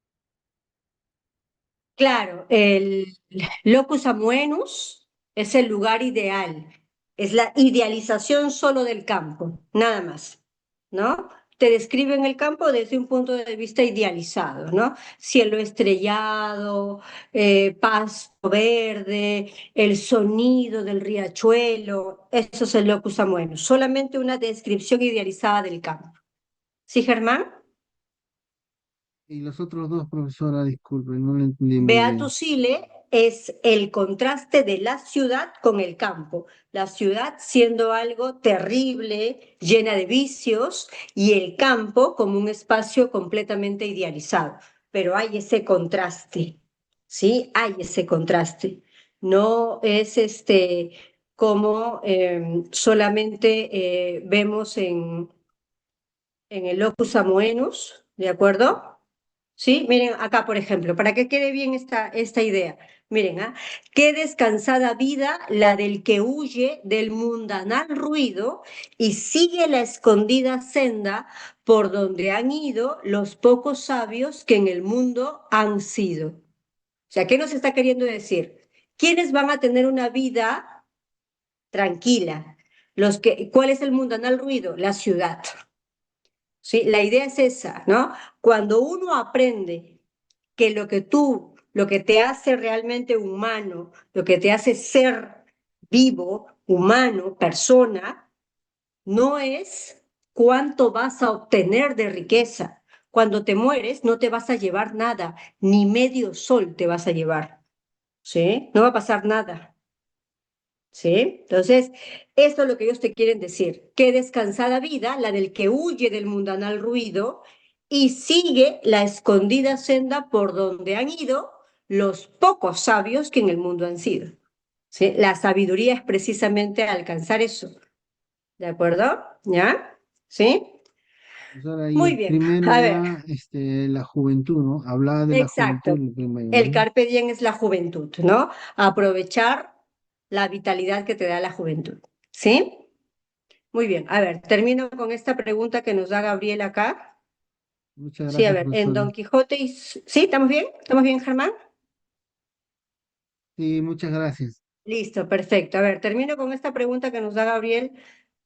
Claro, el locus amoenus es el lugar ideal, es la idealización solo del campo, nada más, ¿no? Te describen el campo desde un punto de vista idealizado, ¿no? Cielo estrellado, pasto verde, el sonido del riachuelo, eso es el locus amoenus, solamente una descripción idealizada del campo. ¿Sí, Germán? Y los otros dos, profesora, disculpen, no lo entendí muy bien. Beatus Ile es el contraste de la ciudad con el campo. La ciudad siendo algo terrible, llena de vicios, y el campo como un espacio completamente idealizado. Pero hay ese contraste, ¿sí? Hay ese contraste. No es como solamente vemos en el locus amoenus, ¿de acuerdo? Sí, miren acá, por ejemplo, para que quede bien esta idea. Miren, ¿ah? Qué descansada vida la del que huye del mundanal ruido y sigue la escondida senda por donde han ido los pocos sabios que en el mundo han sido. O sea, ¿qué nos está queriendo decir? ¿Quiénes van a tener una vida tranquila? ¿Cuál es el mundanal ruido? La ciudad. ¿Sí? La idea es esa, ¿no? Cuando uno aprende que lo que tú lo que te hace realmente humano, lo que te hace ser vivo, humano, persona, no es cuánto vas a obtener de riqueza. Cuando te mueres no te vas a llevar nada, ni medio sol te vas a llevar, ¿sí? No va a pasar nada, ¿sí? Entonces, esto es lo que ellos te quieren decir. Qué descansada vida, la del que huye del mundanal ruido y sigue la escondida senda por donde han ido los pocos sabios que en el mundo han sido, ¿sí? La sabiduría es precisamente alcanzar eso, ¿de acuerdo? ¿Ya? ¿Sí? Profesora, y Muy el bien. primero A ver, era la juventud, ¿no? Hablaba de la juventud exacto. el primero, El ¿no? carpe diem es la juventud, ¿no? Aprovechar la vitalidad que te da la juventud. ¿Sí? Muy bien. A ver, termino con esta pregunta que nos da Gabriel acá. Muchas Sí, a gracias, ver, en profesora. Don Quijote y... ¿Sí? ¿Estamos bien? ¿Estamos bien, Germán? Sí, muchas gracias. Listo, perfecto. A ver, termino con esta pregunta que nos da Gabriel.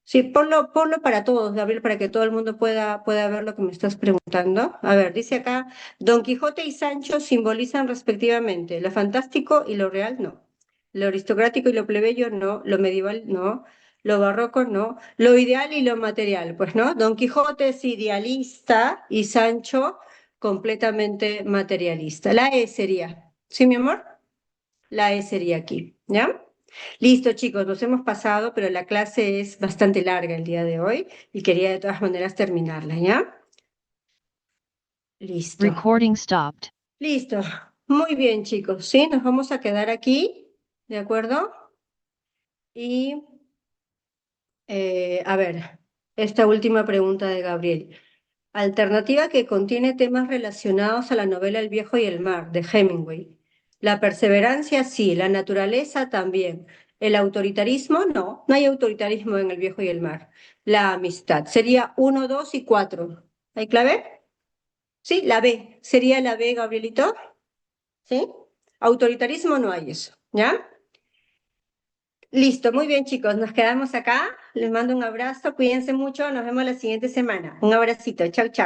Sí, ponlo para todos, Gabriel, para que todo el mundo pueda ver lo que me estás preguntando. A ver, dice acá, Don Quijote y Sancho simbolizan respectivamente lo fantástico y lo real, no. Lo aristocrático y lo plebeyo, no. Lo medieval, no. Lo barroco, no. Lo ideal y lo material, pues no. Don Quijote es idealista y Sancho completamente materialista. La E sería, ¿sí, mi amor? La E sería aquí, ¿ya? Listo, chicos, nos hemos pasado, pero la clase es bastante larga el día de hoy y quería de todas maneras terminarla, ¿ya? Listo. Recording stopped. Listo. Muy bien, chicos, ¿sí? Nos vamos a quedar aquí, ¿de acuerdo? Y, a ver, esta última pregunta de Gabriel. Alternativa que contiene temas relacionados a la novela El viejo y el mar, de Hemingway. La perseverancia, sí, la naturaleza también. El autoritarismo, no, no hay autoritarismo en El viejo y el mar. La amistad, sería 1, 2 y 4. ¿Hay clave? Sí, la B, sería la B, Gabrielito. ¿Sí? Autoritarismo no hay eso, ¿ya? Listo, muy bien, chicos, nos quedamos acá. Les mando un abrazo, cuídense mucho, nos vemos la siguiente semana. Un abracito, chau, chau.